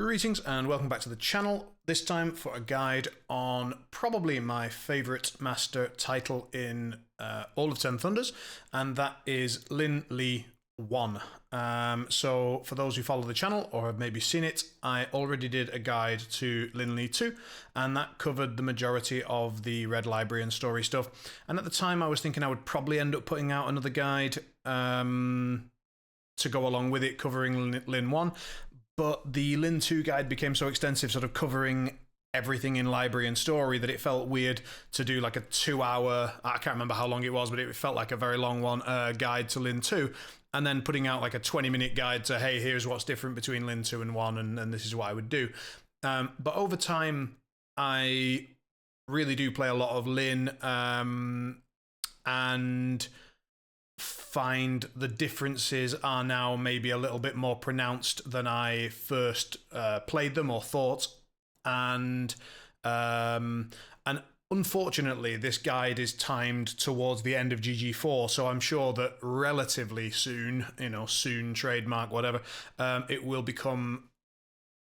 Greetings and welcome back to the channel, this time for a guide on probably my favourite master title in all of 10 Thunders, and that is Linh Ly 1. So for those who follow the channel or have maybe seen it, I already did a guide to Linh Ly 2, and that covered the majority of the Red Library and story stuff. And at the time I was thinking I would probably end up putting out another guide to go along with it covering Linh 1. But the Linh 2 guide became so extensive, sort of covering everything in library and story, that it felt weird to do like a 2-hour, I can't remember how long it was, but it felt like a very long one, guide to Linh 2, and then putting out like a 20-minute guide to, hey, here's what's different between Linh 2 and 1, and this is what I would do. But over time, I really do play a lot of Linh, and find the differences are now maybe a little bit more pronounced than I first played them or thought, and unfortunately this guide is timed towards the end of GG4, so I'm sure that relatively soon, soon, trademark, whatever, it will become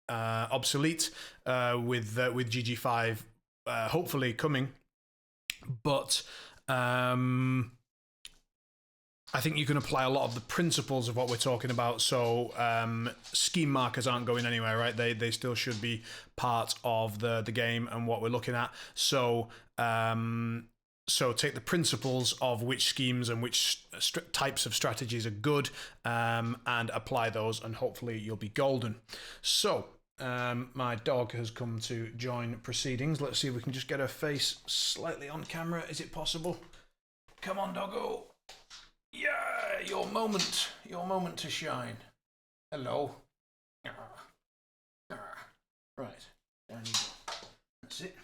obsolete with GG5 hopefully coming, but I think you can apply a lot of the principles of what we're talking about. So scheme markers aren't going anywhere, right? They still should be part of the game and what we're looking at. So so take the principles of which schemes and which types of strategies are good, and apply those, and hopefully you'll be golden. So my dog has come to join proceedings. Let's see if we can just get her face slightly on camera. Is it possible? Come on, doggo. Yeah, your moment to shine. Hello. Right, down you go. That's it.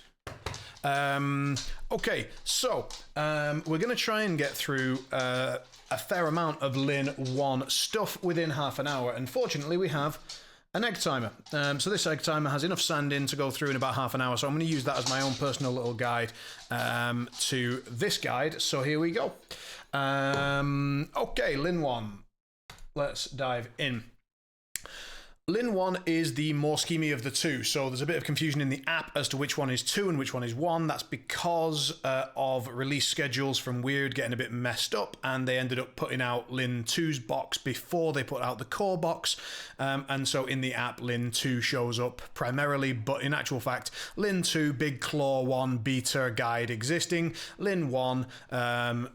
Okay, so we're going to try and get through a fair amount of Linh 1 stuff within half an hour. Unfortunately, we have an egg timer. So this egg timer has enough sand in to go through in about half an hour, so I'm going to use that as my own personal little guide to this guide. So here we go. Okay, Linh 1. Let's dive in. Linh 1 is the more schemy of the two, so there's a bit of confusion in the app as to which one is 2 and which one is 1. That's because of release schedules from Weird getting a bit messed up, and they ended up putting out Linh 2's box before they put out the core box, and so in the app Linh 2 shows up primarily, but in actual fact Linh 2 Big Claw 1 beta guide existing, Linh 1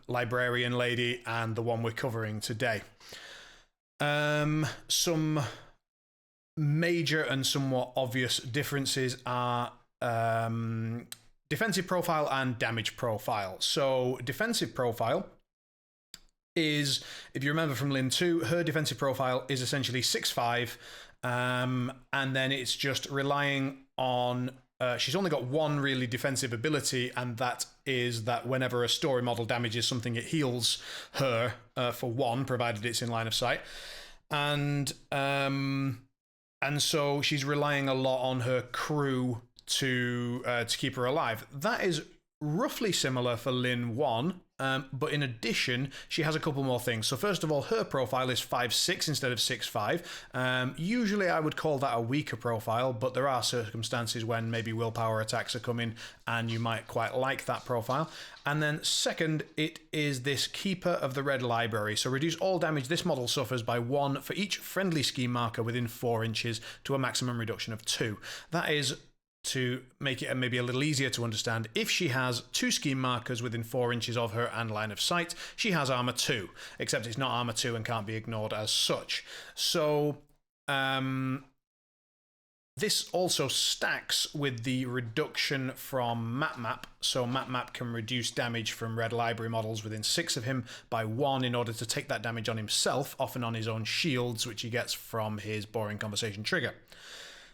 Librarian Lady, and the one we're covering today. Some major and somewhat obvious differences are defensive profile and damage profile. So defensive profile is, if you remember from Linh 2, her defensive profile is essentially 6'5", and then it's just relying on she's only got one really defensive ability, and that is that whenever a story model damages something, it heals her for 1, provided it's in line of sight. And so she's relying a lot on her crew to keep her alive. That is roughly similar for Linh 1, but in addition, she has a couple more things. So first of all, her profile is 5'6" instead of 6'5". Usually I would call that a weaker profile, but there are circumstances when maybe willpower attacks are coming and you might quite like that profile. And then second, it is this Keeper of the Red Library. So reduce all damage this model suffers by 1 for each friendly scheme marker within 4 inches to a maximum reduction of 2. That is to make it maybe a little easier to understand. If she has 2 scheme markers within 4 inches of her and line of sight, she has armor 2, except it's not armor 2 and can't be ignored as such. So this also stacks with the reduction from Map. So Map can reduce damage from Red Library models within 6 of him by 1 in order to take that damage on himself, often on his own shields, which he gets from his Boring Conversation trigger.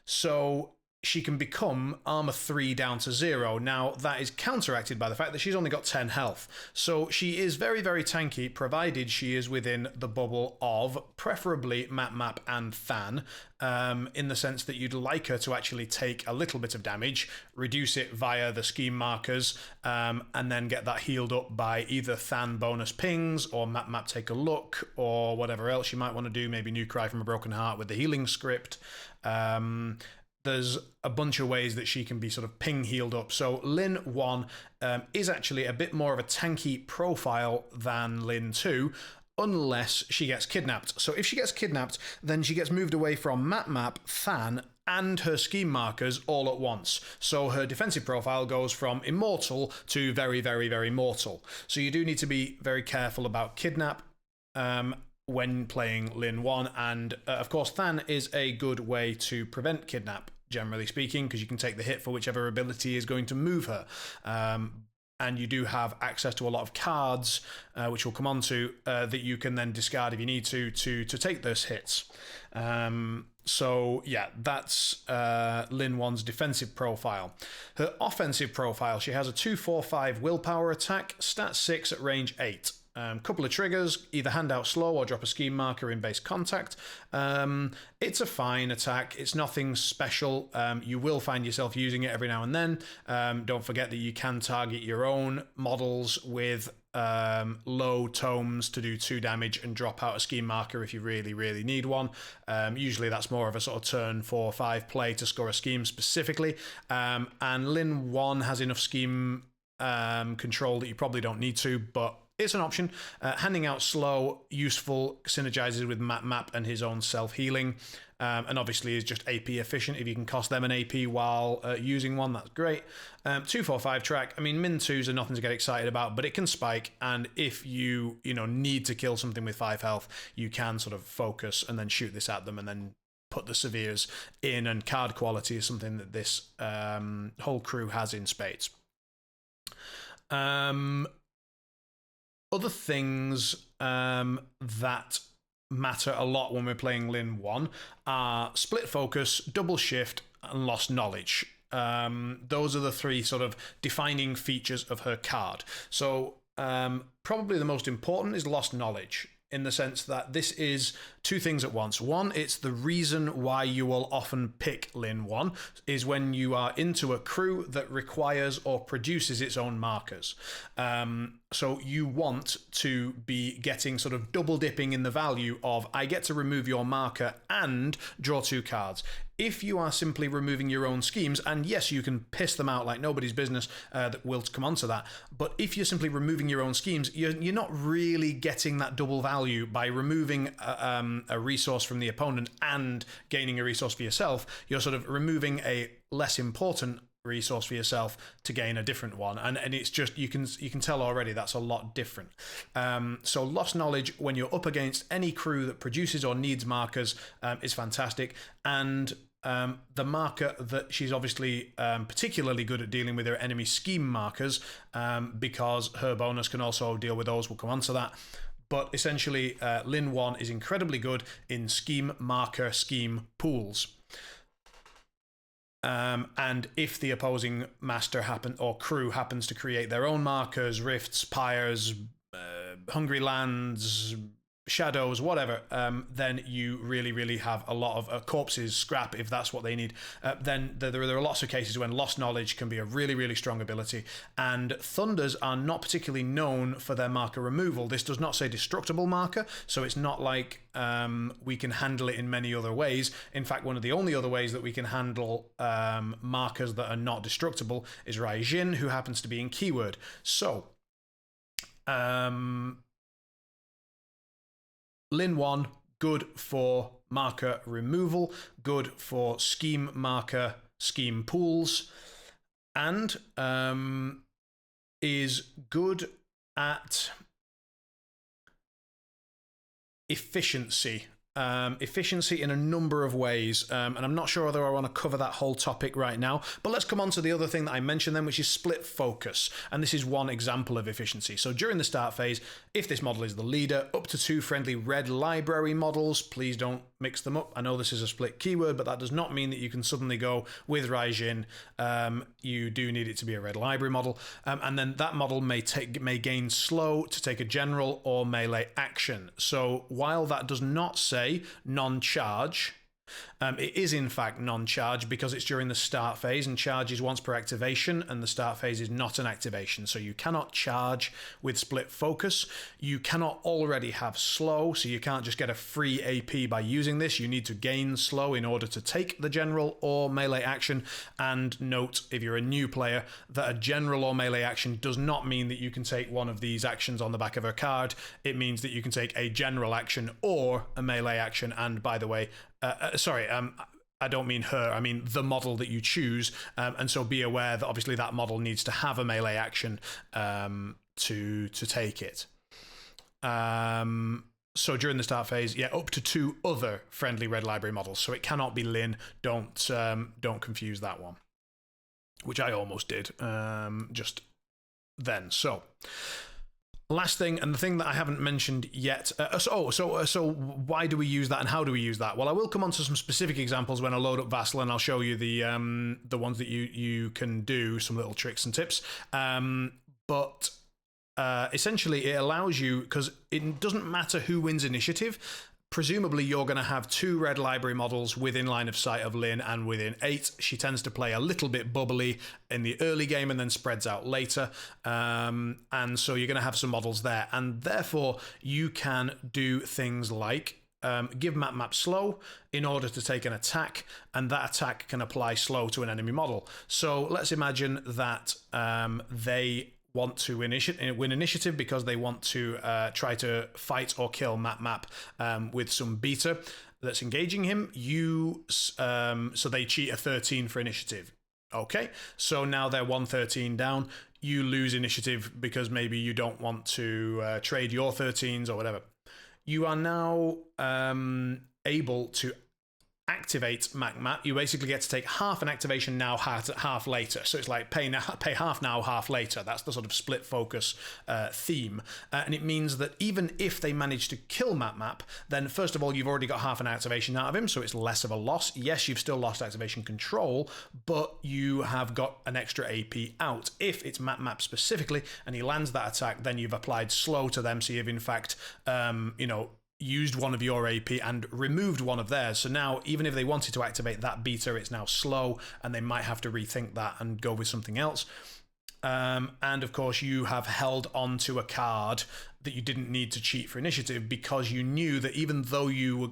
So she can become armor 3 down to 0. Now, that is counteracted by the fact that she's only got 10 health. So she is very, very tanky, provided she is within the bubble of preferably Map and Than, in the sense that you'd like her to actually take a little bit of damage, reduce it via the scheme markers, and then get that healed up by either Than bonus pings, or Map take a look, or whatever else you might want to do, maybe New Cry from a Broken Heart with the healing script. There's a bunch of ways that she can be sort of ping healed up. So Lin 1 is actually a bit more of a tanky profile than Lin 2, unless she gets kidnapped. So if she gets kidnapped, then she gets moved away from Map, Than, and her scheme markers all at once. So her defensive profile goes from immortal to very, very, very mortal. So you do need to be very careful about kidnap when playing Lin 1, and of course Than is a good way to prevent kidnap, generally speaking, because you can take the hit for whichever ability is going to move her. And you do have access to a lot of cards, which we'll come on to, that you can then discard if you need to take those hits. So yeah, that's Lin 1's defensive profile. Her offensive profile, she has a 2/4/5 willpower attack, stat 6 at range 8. Couple of triggers, either hand out slow or drop a scheme marker in base contact. It's a fine attack. It's nothing special. You will find yourself using it every now and then. Don't forget that you can target your own models with low tomes to do 2 damage and drop out a scheme marker if you really, really need one. Usually that's more of a sort of turn 4-5 play to score a scheme specifically. And Lin 1 has enough scheme control that you probably don't need to, but it's an option. Handing out slow, useful, synergizes with Map and his own self-healing, and obviously is just AP efficient. If you can cost them an AP while using one, that's great. 2/4/5 track, I mean, min 2s are nothing to get excited about, but it can spike, and if you need to kill something with 5 health, you can sort of focus and then shoot this at them and then put the severes in, and card quality is something that this whole crew has in spades. Other things that matter a lot when we're playing Lin 1 are split focus, double shift, and lost knowledge. Those are the 3 sort of defining features of her card. So probably the most important is lost knowledge, in the sense that this is 2 things at once. One, it's the reason why you will often pick Lin 1 is when you are into a crew that requires or produces its own markers. So you want to be getting sort of double dipping in the value of, I get to remove your marker and draw 2 cards. If you are simply removing your own schemes, and yes, you can piss them out like nobody's business, that we'll come on to that, but if you're simply removing your own schemes, you're not really getting that double value by removing a resource from the opponent and gaining a resource for yourself. You're sort of removing a less important resource for yourself to gain a different one, and it's just you can tell already that's a lot different. So lost knowledge when you're up against any crew that produces or needs markers is fantastic, and the marker that she's obviously particularly good at dealing with are enemy scheme markers, because her bonus can also deal with those. We'll come on to that. But essentially, Lin 1 is incredibly good in scheme marker scheme pools. And if the opposing master or crew happens to create their own markers, rifts, pyres, hungry lands, shadows, whatever, then you really, really have a lot of corpses, scrap, if that's what they need. Then there are lots of cases when lost knowledge can be a really, really strong ability. And thunders are not particularly known for their marker removal. This does not say destructible marker, so it's not like we can handle it in many other ways. In fact, one of the only other ways that we can handle markers that are not destructible is Raijin, who happens to be in keyword. So Lin 1, good for marker removal, good for scheme marker, scheme pools, and is good at efficiency. efficiency in a number of ways, and I'm not sure whether I want to cover that whole topic right now, but let's come on to the other thing that I mentioned then, which is split focus, and this is one example of efficiency. So during the start phase, if this model is the leader, up to 2 friendly red library models, please don't mix them up. I know this is a split keyword, but that does not mean that you can suddenly go with Raijin. You do need it to be a red library model, and then that model may gain slow to take a general or melee action. So while that does not say non-charge, it is in fact non-charge because it's during the start phase, and charge is once per activation, and the start phase is not an activation. So you cannot charge with split focus. You cannot already have slow, so you can't just get a free AP by using this. You need to gain slow in order to take the general or melee action. And note, if you're a new player, that a general or melee action does not mean that you can take one of these actions on the back of a card. It means that you can take a general action or a melee action. And by the way, I don't mean her, I mean the model that you choose, and so be aware that obviously that model needs to have a melee action to take it. So during the start phase, yeah, up to 2 other friendly red library models, so it cannot be Lin. Don't confuse that one, which I almost did just then. So last thing, and the thing that I haven't mentioned yet, so why do we use that and how do we use that? Well, I will come on to some specific examples when I load up Vassal, and I'll show you the ones that you can do, some little tricks and tips. But essentially, it allows you, because it doesn't matter who wins initiative. Presumably, you're going to have 2 red library models within line of sight of Lin, and within 8, she tends to play a little bit bubbly in the early game and then spreads out later. And so you're going to have some models there. And therefore, you can do things like give map slow in order to take an attack, and that attack can apply slow to an enemy model. So let's imagine that they want to win initiative because they want to try to fight or kill map with some beta that's engaging him. So they cheat a 13 for initiative. Okay, so now they're 113 down. You lose initiative because maybe you don't want to trade your 13s or whatever. You are now able to activate map. You basically get to take half an activation now, half later. So it's like pay half now, half later. That's the sort of split focus theme. And it means that even if they manage to kill map, then first of all, you've already got half an activation out of him, so it's less of a loss. Yes, you've still lost activation control, but you have got an extra AP out. If it's map specifically, and he lands that attack, then you've applied slow to them, so you've in fact, used one of your AP and removed one of theirs. So now, even if they wanted to activate that beta, it's now slow, and they might have to rethink that and go with something else. And of course, you have held on to a card that you didn't need to cheat for initiative because you knew that even though you're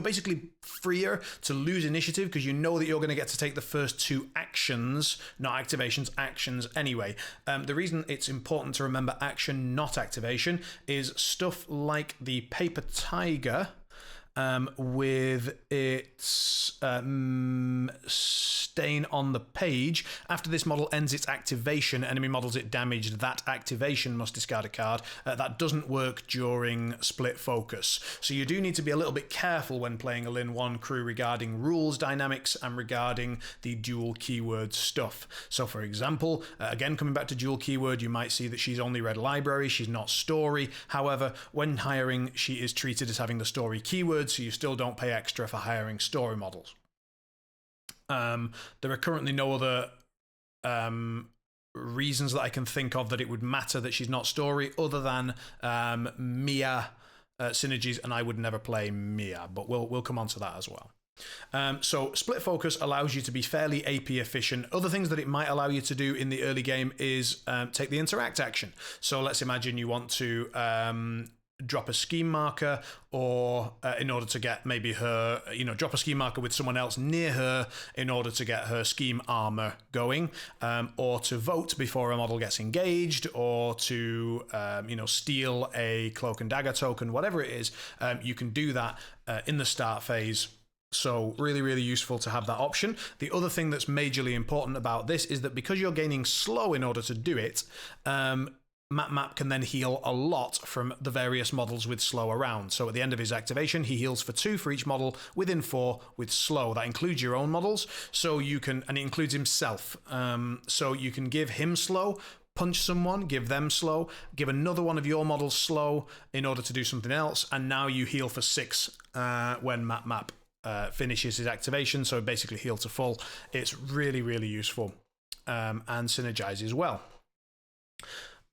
basically freer to lose initiative because you know that you're going to get to take the first 2 actions, not activations, actions anyway. The reason it's important to remember action, not activation, is stuff like the Paper Tiger, with its stain on the page. After this model ends its activation, enemy models it damaged. That activation must discard a card. That doesn't work during split focus. So you do need to be a little bit careful when playing a Lin 1 crew regarding rules dynamics and regarding the dual keyword stuff. So for example, again, coming back to dual keyword, you might see that she's only red library, she's not story. However, when hiring, she is treated as having the story keyword, so you still don't pay extra for hiring story models. There are currently no other reasons that I can think of that it would matter that she's not story, other than Mia synergies, and I would never play Mia, but we'll come on to that as well. So split focus allows you to be fairly AP efficient. Other things that it might allow you to do in the early game is take the interact action. So let's imagine you want to drop a scheme marker, or in order to get maybe her, drop a scheme marker with someone else near her in order to get her scheme armor going, or to vote before a model gets engaged, or to, steal a cloak and dagger token, whatever it is. You can do that in the start phase. So really, really useful to have that option. The other thing that's majorly important about this is that because you're gaining slow in order to do it, Map can then heal a lot from the various models with slow around. So at the end of his activation, he heals for 2 for each model within 4 with slow. That includes your own models, so you can, and it includes himself. So you can give him slow, punch someone, give them slow, give another one of your models slow in order to do something else, and now you heal for 6 when Map finishes his activation. So basically heal to full. It's really, really useful and synergizes well.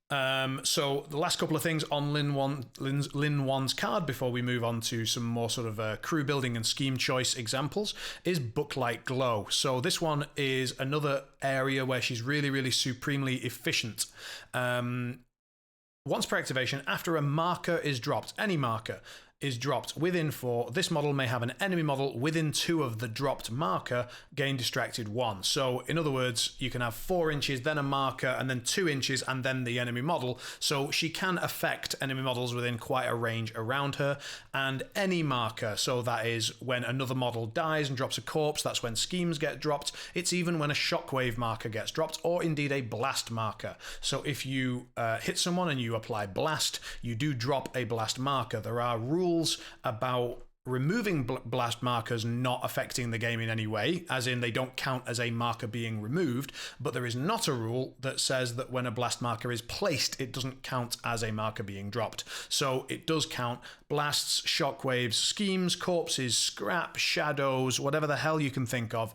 So the last couple of things on Lin 1's card before we move on to some more sort of crew building and scheme choice examples is Booklight Glow. So this one is another area where she's really, really supremely efficient. Once per activation, after a marker is dropped, any marker is dropped within 4, this model may have an enemy model within 2 of the dropped marker gain distracted 1. So in other words, you can have 4 inches, then a marker, and then 2 inches, and then the enemy model. So she can affect enemy models within quite a range around her. And any marker, so that is when another model dies and drops a corpse, that's when schemes get dropped. It's even when a shockwave marker gets dropped, or indeed a blast marker. So if you hit someone and you apply blast, you do drop a blast marker. There are rules about removing blast markers not affecting the game in any way, as in they don't count as a marker being removed, but there is not a rule that says that when a blast marker is placed, it doesn't count as a marker being dropped. So it does count blasts, shockwaves, schemes, corpses, scrap, shadows, whatever the hell you can think of,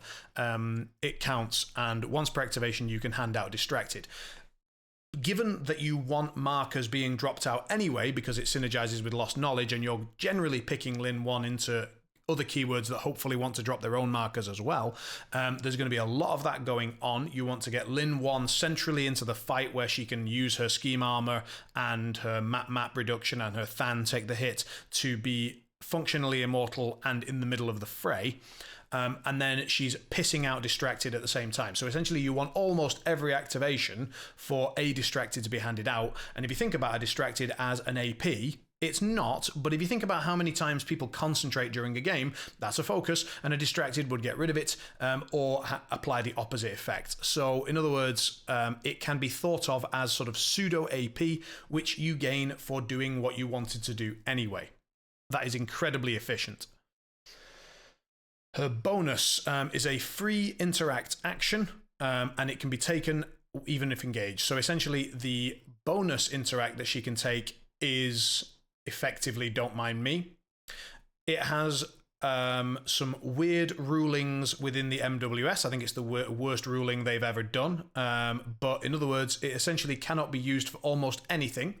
it counts, and once per activation you can hand out distracted. Given that you want markers being dropped out anyway, because it synergizes with Lost Knowledge, and you're generally picking Lin 1 into other keywords that hopefully want to drop their own markers as well, there's going to be a lot of that going on. You want to get Lin 1 centrally into the fight where she can use her scheme armor and her map reduction and her Than take the hit to be functionally immortal and in the middle of the fray. And then she's pissing out distracted at the same time. So essentially you want almost every activation for a distracted to be handed out. And if you think about a distracted as an AP, it's not, but if you think about how many times people concentrate during a game, that's a focus, and a distracted would get rid of it or apply the opposite effect. So in other words, it can be thought of as sort of pseudo AP, which you gain for doing what you wanted to do anyway. That is incredibly efficient. Her bonus is a free interact action, and it can be taken even if engaged. So essentially, the bonus interact that she can take is effectively Don't Mind Me. It has some weird rulings within the MWS. I think it's the worst ruling they've ever done. But in other words, it essentially cannot be used for almost anything.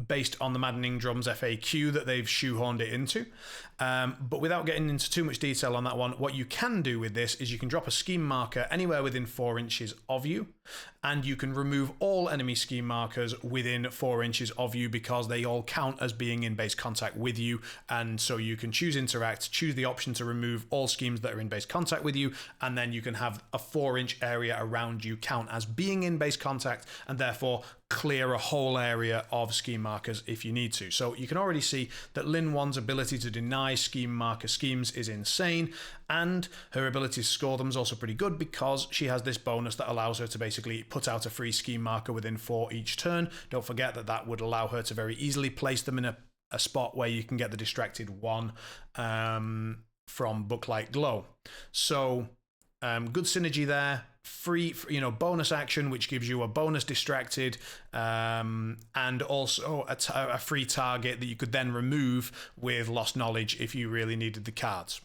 Based on the Maddening Drums FAQ that they've shoehorned it into. But without getting into too much detail on that one, what you can do with this is you can drop a scheme marker anywhere within 4 inches of you, and you can remove all enemy scheme markers within 4 inches of you because they all count as being in base contact with you. And so you can choose interact, choose the option to remove all schemes that are in base contact with you, and then you can have a 4-inch area around you count as being in base contact, and therefore clear a whole area of scheme markers if you need to. So you can already see that Lin 1's ability to deny scheme marker schemes is insane, and her ability to score them is also pretty good because she has this bonus that allows her to basically put out a free scheme marker within 4 each turn. Don't forget that that would allow her to very easily place them in a spot where you can get the distracted 1 from Booklight Glow. So good synergy there. Free, bonus action, which gives you a bonus distracted, and also a free target that you could then remove with Lost Knowledge if you really needed the cards.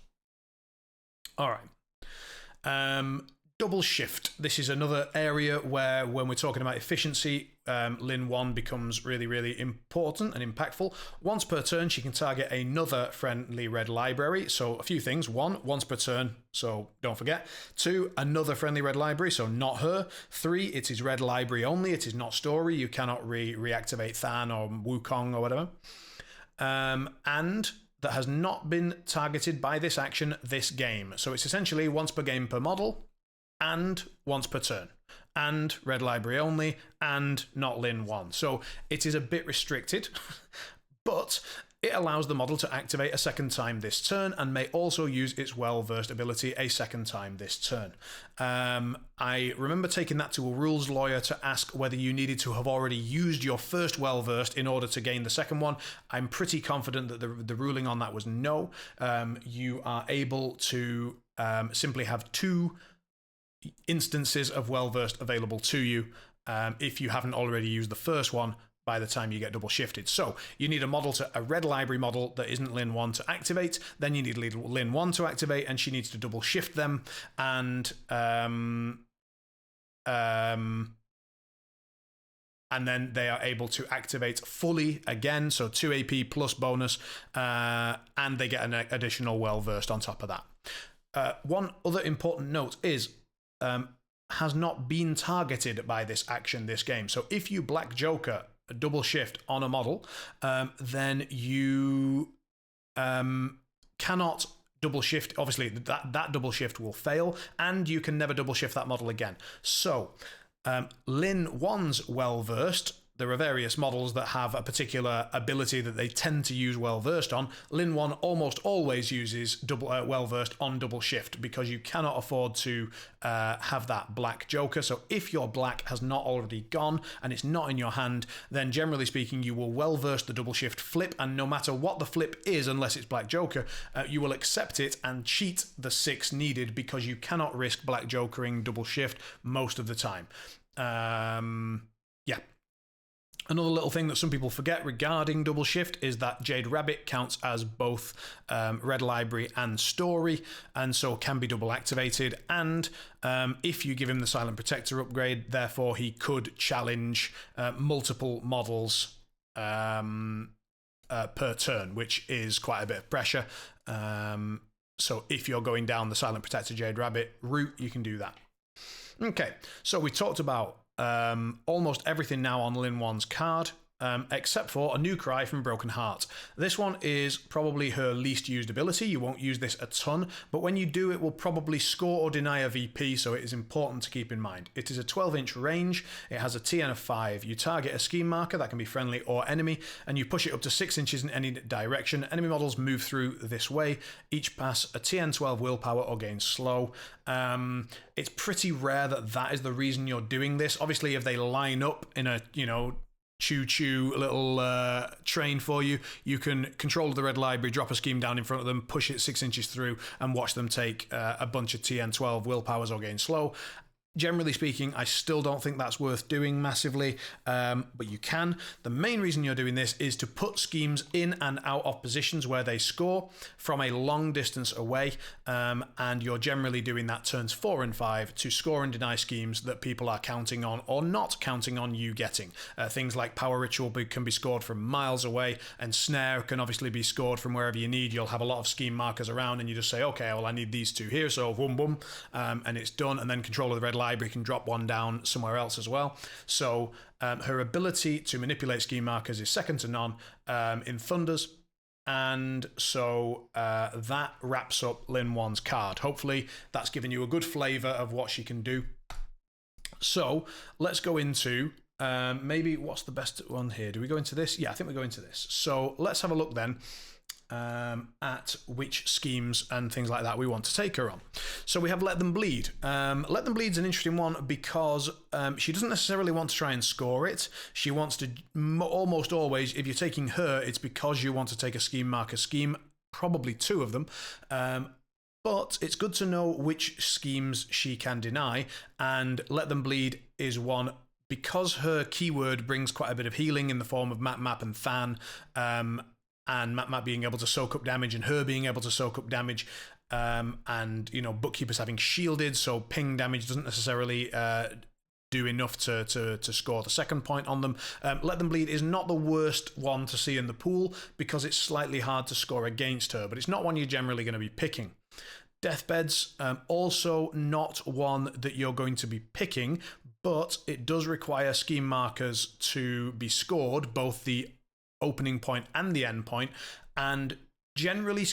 All right. Double shift. This is another area where, when we're talking about efficiency, Lin 1 becomes really, really important and impactful. Once per turn, she can target another friendly red library. So a few things. 1, once per turn, so don't forget. 2, another friendly red library, so not her. 3, it is red library only. It is not story. You cannot reactivate Than or Wukong or whatever. And that has not been targeted by this action this game. So it's essentially once per game per model, and once per turn, and red library only, and not Lin 1. So it is a bit restricted, but It allows the model to activate a second time this turn and may also use its well-versed ability a second time this turn. I remember taking that to a rules lawyer to ask whether you needed to have already used your first well-versed in order to gain the second one. I'm pretty confident that the ruling on that was no. You are able to simply have 2 instances of well-versed available to you if you haven't already used the first one by the time you get double shifted. So you need a red library model that isn't Lin 1 to activate, then you need Lin 1 to activate, and she needs to double shift them, and then they are able to activate fully again, so 2 AP plus bonus, and they get an additional well-versed on top of that. One other important note is has not been targeted by this action this game. So if you Black Joker a double shift on a model, then you cannot double shift. Obviously, that double shift will fail, and you can never double shift that model again. So Lin 1's well-versed, there are various models that have a particular ability that they tend to use well-versed on. Lin 1 almost always uses well-versed on double shift because you cannot afford to have that Black Joker. So if your black has not already gone and it's not in your hand, then generally speaking, you will well-versed the double shift flip, and no matter what the flip is, unless it's Black Joker, you will accept it and cheat the 6 needed because you cannot risk Black Jokering double shift most of the time. Yeah. Another little thing that some people forget regarding double shift is that Jade Rabbit counts as both Red Library and Story, and so can be double activated. And if you give him the Silent Protector upgrade, therefore he could challenge multiple models per turn, which is quite a bit of pressure. So if you're going down the Silent Protector Jade Rabbit route, you can do that. Okay, so we talked about almost everything now on Lin 1's card, except for a new cry from Broken Heart. This one is probably her least used ability. You won't use this a ton, but when you do, it will probably score or deny a VP, so it is important to keep in mind. It is a 12-inch range. It has a TN of 5. You target a scheme marker that can be friendly or enemy, and you push it up to 6 inches in any direction. Enemy models move through this way. Each pass a TN 12 willpower or gain slow. It's pretty rare that is the reason you're doing this. Obviously, if they line up in a, choo-choo little train for you, you can control the Red Library, drop a scheme down in front of them, push it 6 inches through, and watch them take a bunch of TN12 willpowers or gain slow. Generally speaking, I still don't think that's worth doing massively, but you can. The main reason you're doing this is to put schemes in and out of positions where they score from a long distance away, and you're generally doing that turns 4 and 5 to score and deny schemes that people are counting on or not counting on you getting. Things like Power Ritual can be scored from miles away, and Snare can obviously be scored from wherever you need. You'll have a lot of scheme markers around, and you just say, okay, well, I need these 2 here, so boom, boom, and it's done, and then Control of the Red Library can drop one down somewhere else as well. So her ability to manipulate scheme markers is second to none in Thunders, and so that wraps up Lin 1's card. Hopefully that's given you a good flavour of what she can do. So let's go into maybe what's the best one here. Do we go into this? Yeah, I think we go into this. So let's have a look then at which schemes and things like that we want to take her on. So we have Let Them Bleed. Let Them Bleed is an interesting one because she doesn't necessarily want to try and score it. She wants to almost always, if you're taking her, it's because you want to take a scheme marker scheme, probably 2 of them. But it's good to know which schemes she can deny, and Let Them Bleed is one because her keyword brings quite a bit of healing in the form of Map, and Fan, and Map being able to soak up damage and her being able to soak up damage, and Bookkeepers having shielded, so ping damage doesn't necessarily do enough to score the second point on them. Let Them Bleed is not the worst one to see in the pool because it's slightly hard to score against her, but it's not one you're generally going to be picking. Deathbeds, also not one that you're going to be picking, but it does require scheme markers to be scored, both the opening point and the end point, and Generally,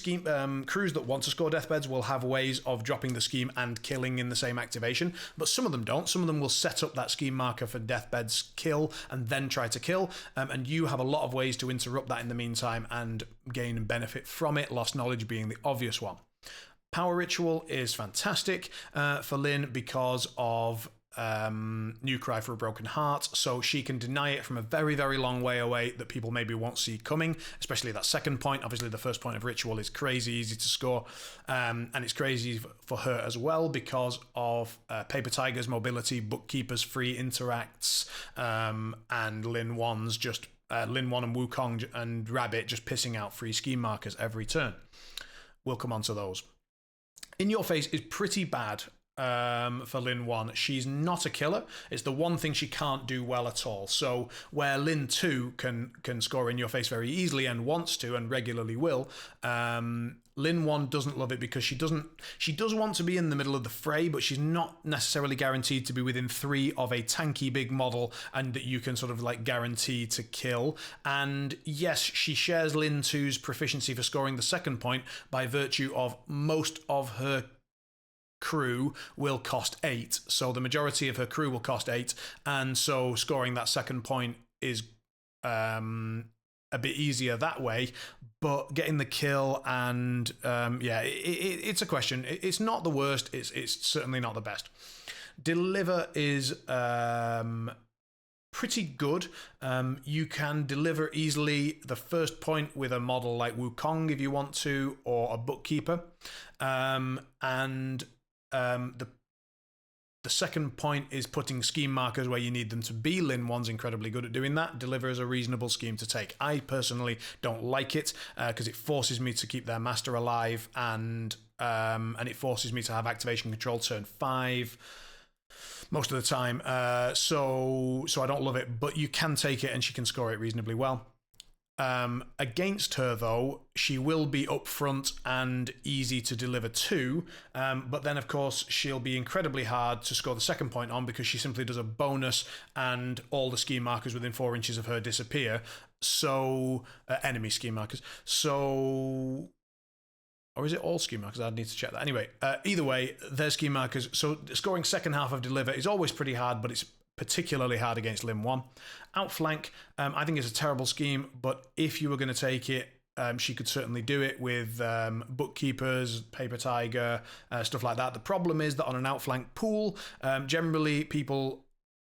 crews that want to score deathbeds will have ways of dropping the scheme and killing in the same activation, but some of them don't. Some of them will set up that scheme marker for deathbeds kill and then try to kill, and you have a lot of ways to interrupt that in the meantime and gain benefit from it, lost knowledge being the obvious one. Power Ritual is fantastic for Lin because of New Cry for a Broken Heart, so she can deny it from a very, very long way away that people maybe won't see coming, especially that second point. Obviously, the first point of Ritual is crazy easy to score, and it's crazy for her as well because of Paper Tiger's mobility, Bookkeeper's free interacts, and Lin 1's just Lin 1 and Wukong and Rabbit just pissing out free scheme markers every turn. We'll come on to those. In Your Face is pretty bad for Lin 1. She's not a killer. It's the one thing she can't do well at all. So where Lin 2 can score In Your Face very easily and wants to and regularly will, Lin 1 doesn't love it because she does want to be in the middle of the fray, but she's not necessarily guaranteed to be within 3 of a tanky big model and that you can sort of like guarantee to kill. And yes, she shares Lin 2's proficiency for scoring the second point by virtue of most of her crew will cost 8, so the majority of her crew will cost 8, and so scoring that second point is a bit easier that way, but getting the kill and it's a question. It's not the worst, it's certainly not the best. Deliver is pretty good. You can deliver easily the first point with a model like Wukong if you want to, or a Bookkeeper, and the second point is putting scheme markers where you need them to be. Lin 1's incredibly good at doing that. Deliver is a reasonable scheme to take. I personally don't like it because it forces me to keep their master alive, and it forces me to have activation control turn 5 most of the time. So I don't love it, but you can take it and she can score it reasonably well. Against her, though, she will be upfront and easy to deliver to, but then, of course, she'll be incredibly hard to score the second point on because she simply does a bonus and all the scheme markers within 4 inches of her disappear. So, enemy scheme markers. So, or is it all scheme markers? I'd need to check that. Anyway, either way, they're scheme markers. So, scoring second half of deliver is always pretty hard, but it's particularly hard against Lin 1. Outflank, I think is a terrible scheme, but if you were going to take it, she could certainly do it with Bookkeepers, Paper Tiger, stuff like that. The problem is that on an outflank pool, generally people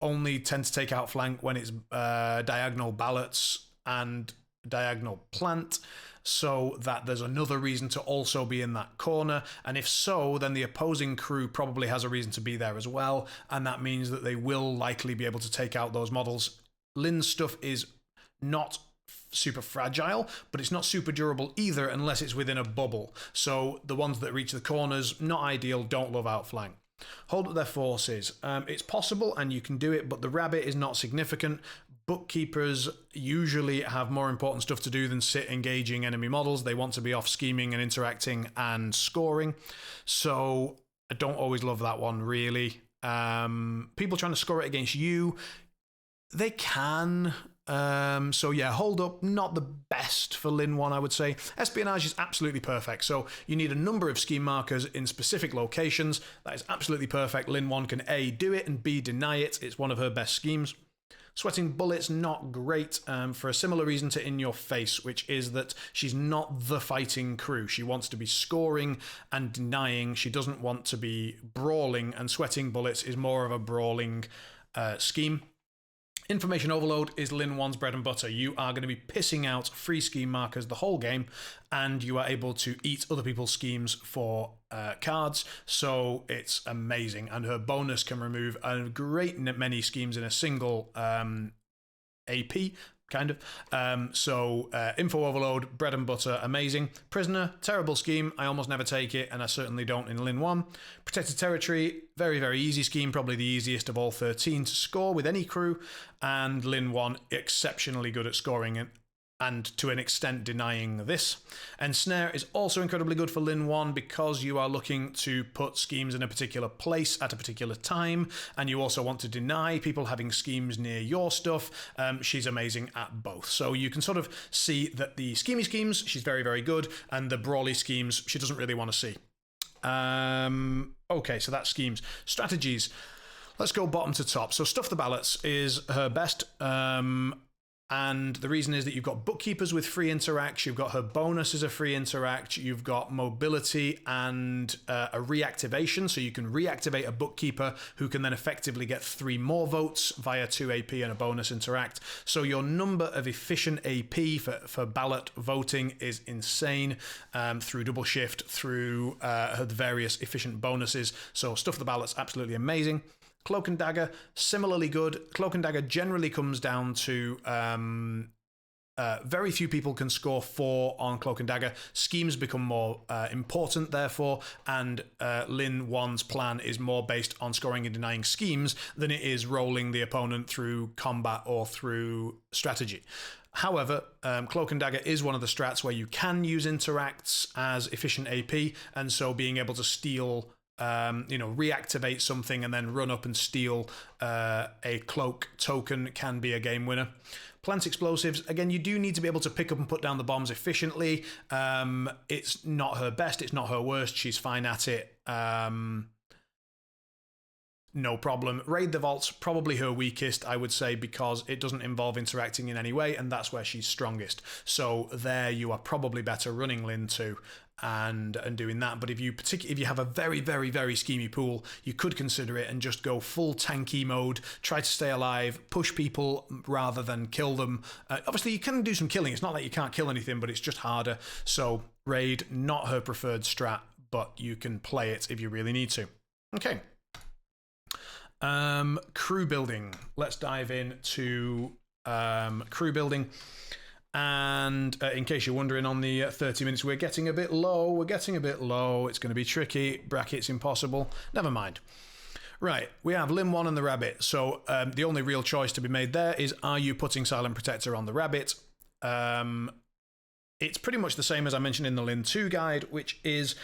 only tend to take outflank when it's diagonal ballots and diagonal plant, so that there's another reason to also be in that corner, and if so, then the opposing crew probably has a reason to be there as well, and that means that they will likely be able to take out those models. Lin's stuff is not super fragile, but it's not super durable either unless it's within a bubble, so the ones that reach the corners, not ideal, don't love outflank. Hold up their forces. It's possible and you can do it, but the rabbit is not significant. Bookkeepers usually have more important stuff to do than sit engaging enemy models. They want to be off scheming and interacting and scoring. So I don't always love that one, really. People trying to score it against you, they can. So yeah, hold up, not the best for Lin 1, I would say. Espionage is absolutely perfect. So you need a number of scheme markers in specific locations. That is absolutely perfect. Lin 1 can A, do it, and B, deny it. It's one of her best schemes. Sweating Bullets, not great for a similar reason to In Your Face, which is that she's not the fighting crew. She wants to be scoring and denying. She doesn't want to be brawling, and Sweating Bullets is more of a brawling scheme. Information Overload is Lin 1's bread and butter. You are going to be pissing out free scheme markers the whole game, and you are able to eat other people's schemes for cards, so it's amazing. And her bonus can remove a great many schemes in a single AP, kind of. So Info Overload, bread and butter, amazing. Prisoner, terrible scheme. I almost never take it, and I certainly don't in Lin 1. Protected Territory, very, very easy scheme, probably the easiest of all 13 to score with any crew. And Lin 1, exceptionally good at scoring it. and to an extent denying this. Ensnare is also incredibly good for Lin 1 because you are looking to put schemes in a particular place at a particular time, and you also want to deny people having schemes near your stuff. She's amazing at both. So you can sort of see that the schemey schemes, she's very, very good, and the brawly schemes, she doesn't really want to see. Okay, so that's schemes. Strategies. Let's go bottom to top. So Stuff the Ballots is her best. And the reason is that you've got bookkeepers with free interact, you've got her bonus as a free interact, you've got mobility and a reactivation, so you can reactivate a bookkeeper who can then effectively get 3 more votes via 2 AP and a bonus interact. So your number of efficient AP for ballot voting is insane through double shift, through her various efficient bonuses. So Stuff the Ballots, absolutely amazing. Cloak and Dagger, similarly good. Cloak and Dagger generally comes down to very few people can score 4 on Cloak and Dagger. Schemes become more important, therefore, and Lin 1's plan is more based on scoring and denying schemes than it is rolling the opponent through combat or through strategy. However, Cloak and Dagger is one of the strats where you can use interacts as efficient AP, and so being able to steal reactivate something and then run up and steal a cloak token can be a game winner. Plant explosives, again, you do need to be able to pick up and put down the bombs efficiently. It's not her best, it's not her worst, she's fine at it. No problem. Raid the Vaults, probably her weakest, I would say, because it doesn't involve interacting in any way, and that's where she's strongest. So there you are probably better running Lin 2 and doing that. But if you have a very, very, very schemy pool, you could consider it and just go full tanky mode, try to stay alive, push people rather than kill them. Obviously, you can do some killing. It's not like you can't kill anything, but it's just harder. So Raid, not her preferred strat, but you can play it if you really need to. Okay. Crew building. Let's dive into crew building. And in case you're wondering, on the 30 minutes, we're getting a bit low. It's going to be tricky. Brackets impossible. Never mind. Right, we have Lin 1 and the rabbit. So the only real choice to be made there is, are you putting Silent Protector on the rabbit? It's pretty much the same as I mentioned in the Lin 2 guide, which is,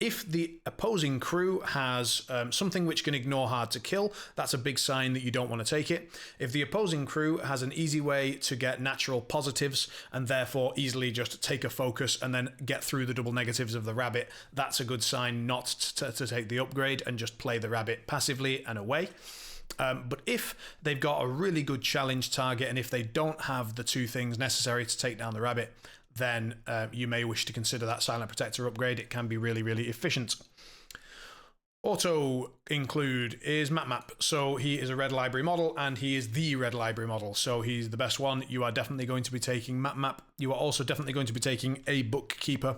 if the opposing crew has something which can ignore hard to kill, that's a big sign that you don't want to take it. If the opposing crew has an easy way to get natural positives and therefore easily just take a focus and then get through the double negatives of the rabbit, that's a good sign not to take the upgrade and just play the rabbit passively and away. But if they've got a really good challenge target and if they don't have the 2 things necessary to take down the rabbit, then you may wish to consider that Silent Protector upgrade. It can be really, really efficient. Auto include is Map. So he is a red library model, and he is the red library model. So he's the best one. You are definitely going to be taking Map. You are also definitely going to be taking a bookkeeper,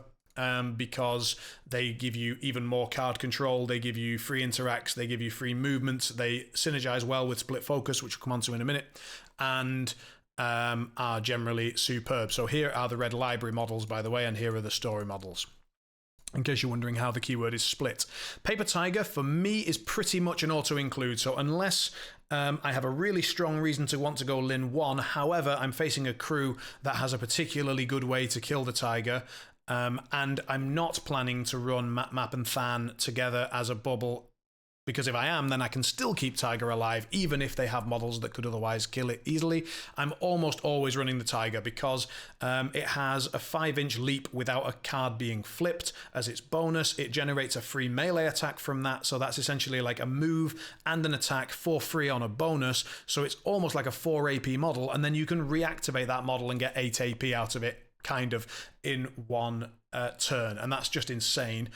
because they give you even more card control, they give you free interacts, they give you free movements, they synergize well with split focus, which we'll come on to in a minute, and are generally superb. So here are the red library models, by the way, and here are the story models, in case you're wondering how the keyword is split. Paper Tiger, for me, is pretty much an auto-include. So unless I have a really strong reason to want to go Lin 1, however, I'm facing a crew that has a particularly good way to kill the Tiger, and I'm not planning to run Map and Than together as a bubble, because if I am, then I can still keep Tiger alive, even if they have models that could otherwise kill it easily. I'm almost always running the Tiger because it has a 5-inch leap without a card being flipped as its bonus. It generates a free melee attack from that, so that's essentially like a move and an attack for free on a bonus. So it's almost like a 4 AP model, and then you can reactivate that model and get 8 AP out of it, kind of, in one turn, and that's just insane.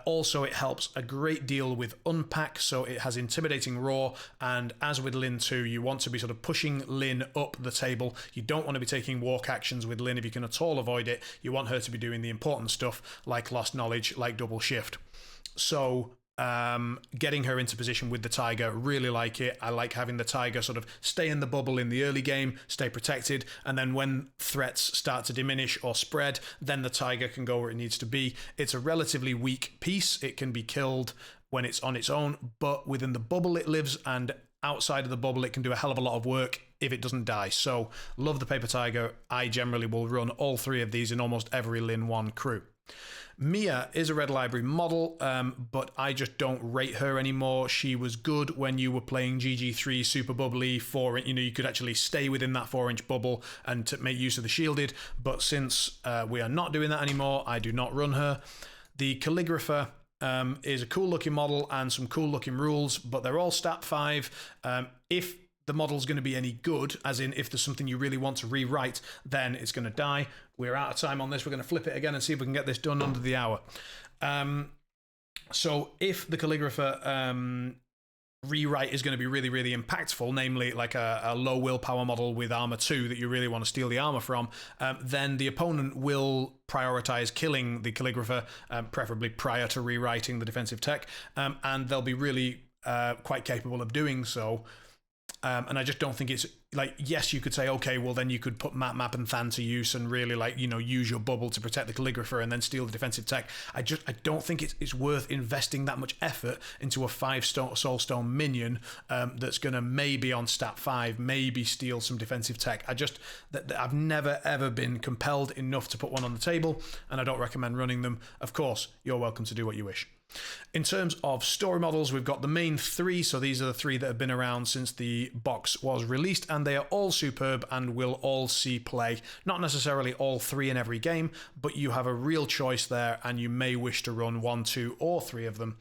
Also, it helps a great deal with Unpack, so it has Intimidating Roar, and as with Lin 2, you want to be sort of pushing Lin up the table. You don't want to be taking walk actions with Lin if you can at all avoid it. You want her to be doing the important stuff like Lost Knowledge, like Double Shift. So getting her into position with the Tiger, really like it. I like having the Tiger sort of stay in the bubble in the early game, stay protected, and then when threats start to diminish or spread, then the Tiger can go where it needs to be. It's a relatively weak piece. It can be killed when it's on its own, but within the bubble it lives, and outside of the bubble it can do a hell of a lot of work if it doesn't die. So love the Paper Tiger. I generally will run all 3 of these in almost every Lin 1 crew. Mia is a Red Library model, but I just don't rate her anymore. She was good when you were playing GG3 super bubbly 4, you could actually stay within that 4-inch bubble and to make use of the shielded, but since we are not doing that anymore, I do not run her. The Calligrapher is a cool looking model and some cool looking rules, but they're all stat 5. If the model's going to be any good, as in if there's something you really want to rewrite, then it's going to die. We're out of time on this. We're going to flip it again and see if we can get this done under the hour. So if the Calligrapher rewrite is going to be really, really impactful, namely like a low willpower model with armor 2 that you really want to steal the armor from, then the opponent will prioritize killing the Calligrapher, preferably prior to rewriting the defensive tech, and they'll be really quite capable of doing so. And I just don't think it's like, yes, you could say, okay, well then you could put Map and Than to use and really use your bubble to protect the Calligrapher and then steal the defensive tech. I don't think it's worth investing that much effort into a 5 soulstone minion that's going to maybe on stat 5 maybe steal some defensive tech. I've never ever been compelled enough to put one on the table, and I don't recommend running them. Of course, you're welcome to do what you wish. In terms of story models, we've got the main 3, so these are the 3 that have been around since the box was released, and they are all superb and will all see play. Not necessarily all 3 in every game, but you have a real choice there, and you may wish to run 1, 2, or 3 of them.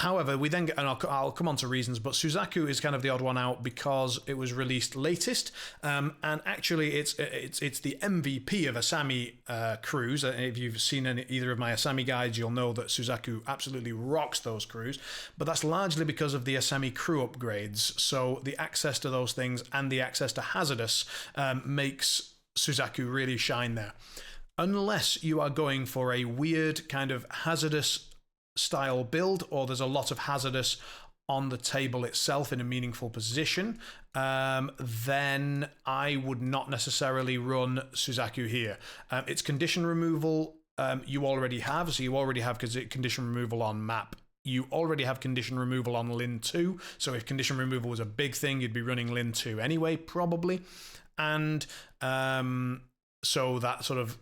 However, we then get, and I'll come on to reasons, but Suzaku is kind of the odd one out because it was released latest, and actually it's the MVP of Asami crews. If you've seen either of my Asami guides, you'll know that Suzaku absolutely rocks those crews, but that's largely because of the Asami crew upgrades. So the access to those things and the access to Hazardous makes Suzaku really shine there. Unless you are going for a weird kind of Hazardous style build, or there's a lot of Hazardous on the table itself in a meaningful position, then I would not necessarily run Suzaku here. Its condition removal you already have, so you already have condition removal on map. You already have condition removal on Lin 2, so if condition removal was a big thing, you'd be running Lin 2 anyway, probably. And so that sort of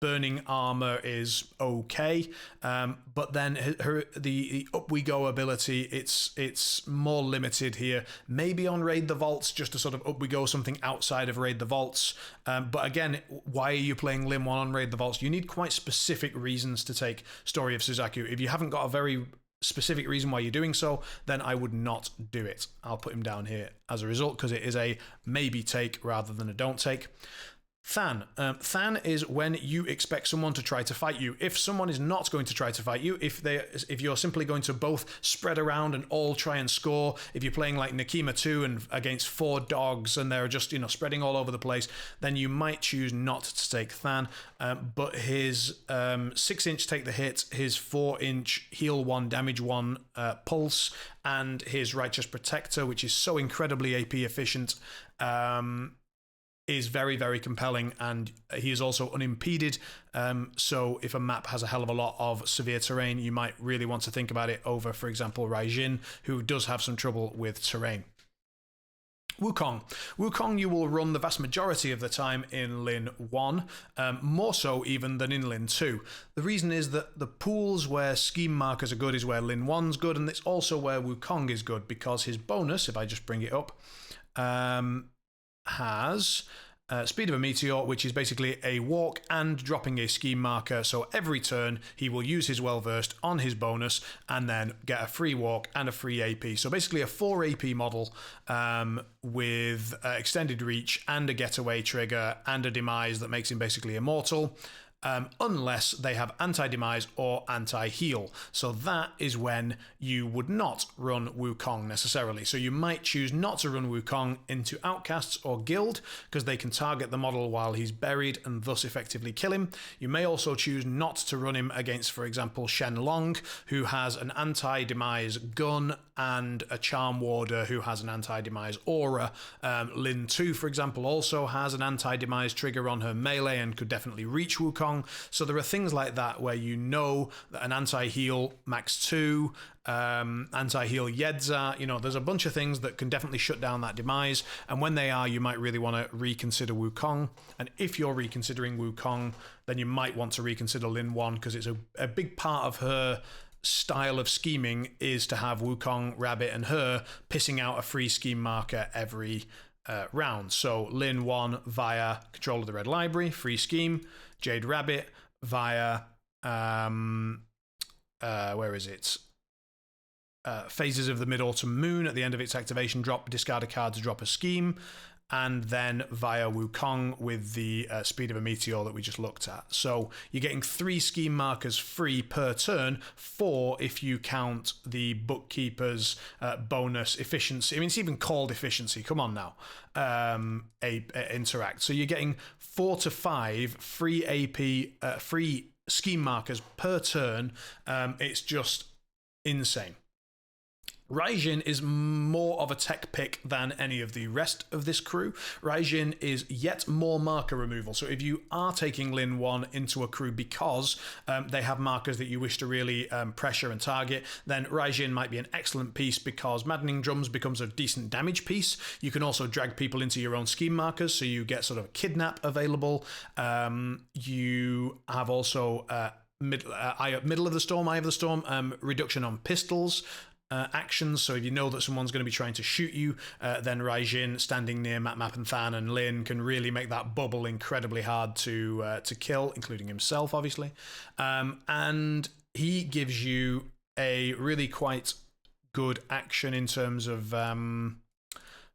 burning armor is okay, but then the Up We Go ability, it's more limited here. Maybe on Raid the Vaults, just to sort of Up We Go something outside of Raid the Vaults. But again, why are you playing Lin 1 on Raid the Vaults? You need quite specific reasons to take Story of Suzaku. If you haven't got a very specific reason why you're doing so, then I would not do it. I'll put him down here as a result because it is a maybe take rather than a don't take. Than. Than is when you expect someone to try to fight you. If someone is not going to try to fight you, if you're simply going to both spread around and all try and score, if you're playing like Nekima 2 and against 4 dogs and they're just spreading all over the place, then you might choose not to take Than. But his 6-inch take the hit, his 4-inch heal 1, damage 1 pulse, and his Righteous Protector, which is so incredibly AP efficient, is very, very compelling, and he is also unimpeded. So if a map has a hell of a lot of severe terrain, you might really want to think about it over, for example, Raijin, who does have some trouble with terrain. Wukong. Wukong you will run the vast majority of the time in Lin 1, more so even than in Lin 2. The reason is that the pools where scheme markers are good is where Lin 1's good, and it's also where Wukong is good, because his bonus, if I just bring it up, has Speed of a Meteor, which is basically a walk and dropping a scheme marker. So every turn he will use his Well-Versed on his bonus and then get a free walk and a free AP. So basically a 4 AP model with extended reach and a getaway trigger and a demise that makes him basically immortal. Unless they have anti-demise or anti-heal. So that is when you would not run Wukong necessarily. So you might choose not to run Wukong into Outcasts or Guild, because they can target the model while he's buried and thus effectively kill him. You may also choose not to run him against, for example, Shen Long, who has an anti-demise gun and a Charm Warder who has an anti-demise aura. Lin 2, for example, also has an anti-demise trigger on her melee and could definitely reach Wukong. Wukong. So there are things like that where you know that an anti-heal max 2, anti-heal Yedza, you know, there's a bunch of things that can definitely shut down that demise. And when they are, you might really want to reconsider Wukong. And if you're reconsidering Wukong, then you might want to reconsider Lin 1, because it's a big part of her style of scheming is to have Wukong, Rabbit, and her pissing out a free scheme marker every round. So Lin 1 via Control of the Red Library, free scheme. Jade Rabbit via where is it? Phases of the Mid-Autumn Moon. At the end of its activation drop, discard a card to drop a scheme. And then via Wukong with the speed of a meteor that we just looked at. So you're getting 3 scheme markers free per turn, 4 if you count the Bookkeeper's bonus efficiency. I mean, it's even called efficiency. Come on now. Interact. So you're getting 4 to 5 free AP, free scheme markers per turn. It's just insane. Raijin is more of a tech pick than any of the rest of this crew. Raijin is yet more marker removal. So if you are taking Lin 1 into a crew because they have markers that you wish to really pressure and target, then Raijin might be an excellent piece because Maddening Drums becomes a decent damage piece. You can also drag people into your own scheme markers, so you get sort of a kidnap available. You have also Middle of the Storm, Eye of the Storm, reduction on pistols. Actions, so if you know that someone's going to be trying to shoot you, then Raijin standing near Map and Than and Lin can really make that bubble incredibly hard to kill, including himself, obviously. And he gives you a really quite good action in terms of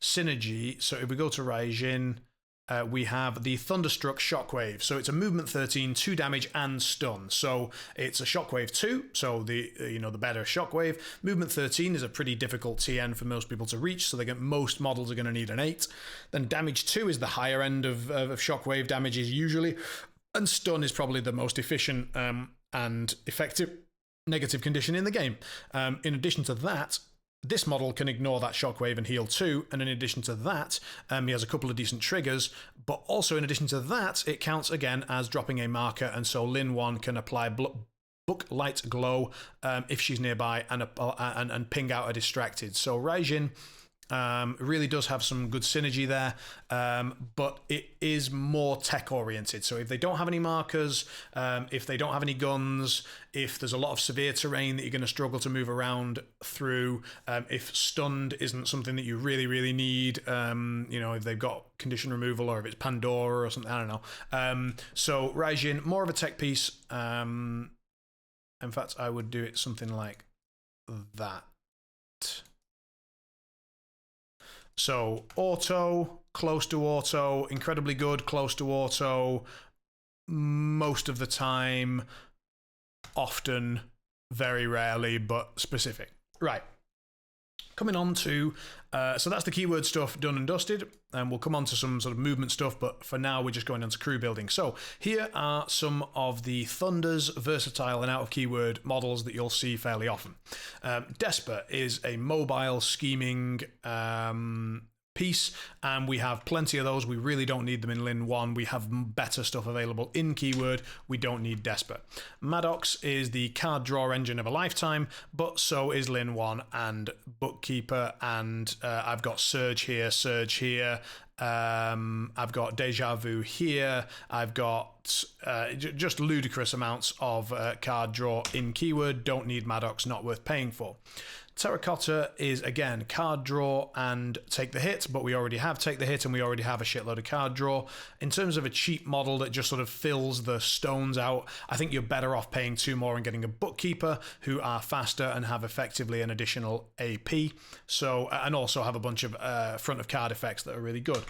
synergy. So if we go to Raijin, we have the Thunderstruck Shockwave. So it's a movement 13, 2 damage and stun. So it's a Shockwave 2, so the better Shockwave. Movement 13 is a pretty difficult TN for most people to reach, so most models are going to need an 8. Then damage 2 is the higher end of Shockwave damages usually, and stun is probably the most efficient and effective negative condition in the game. In addition to that, this model can ignore that Shockwave and heal 2, and in addition to that, he has a couple of decent triggers, but also in addition to that, it counts again as dropping a marker, and so Lin 1 can apply Book Light Glow if she's nearby and ping out a distracted. So Raijin really does have some good synergy there, but it is more tech oriented. So if they don't have any markers, if they don't have any guns, if there's a lot of severe terrain that you're going to struggle to move around through, if stunned isn't something that you really need, if they've got condition removal or if it's Pandora or something, I don't know. So Raijin, more of a tech piece. In fact, I would do it something like that. So auto, close to auto, incredibly good, close to auto, most of the time, often, very rarely, but specific. Right. Coming on to, so that's the keyword stuff done and dusted, and we'll come on to some sort of movement stuff, but for now we're just going on to crew building. So here are some of the Thunder's versatile and out of keyword models that you'll see fairly often. Desper is a mobile scheming piece, and we have plenty of those. We really don't need them in Lin 1. We have better stuff available in keyword. We don't need Desper. Maddox is the card draw engine of a lifetime, but so is Lin 1 and Bookkeeper, and I've got Surge here, I've got Deja Vu here, I've got just ludicrous amounts of card draw in keyword. Don't need Maddox, not worth paying for. Terracotta is, again, card draw and take the hit, but we already have take the hit and we already have a shitload of card draw. In terms of a cheap model that just sort of fills the stones out, I think you're better off paying 2 more and getting a Bookkeeper who are faster and have effectively an additional AP. So, and also have a bunch of front of card effects that are really good.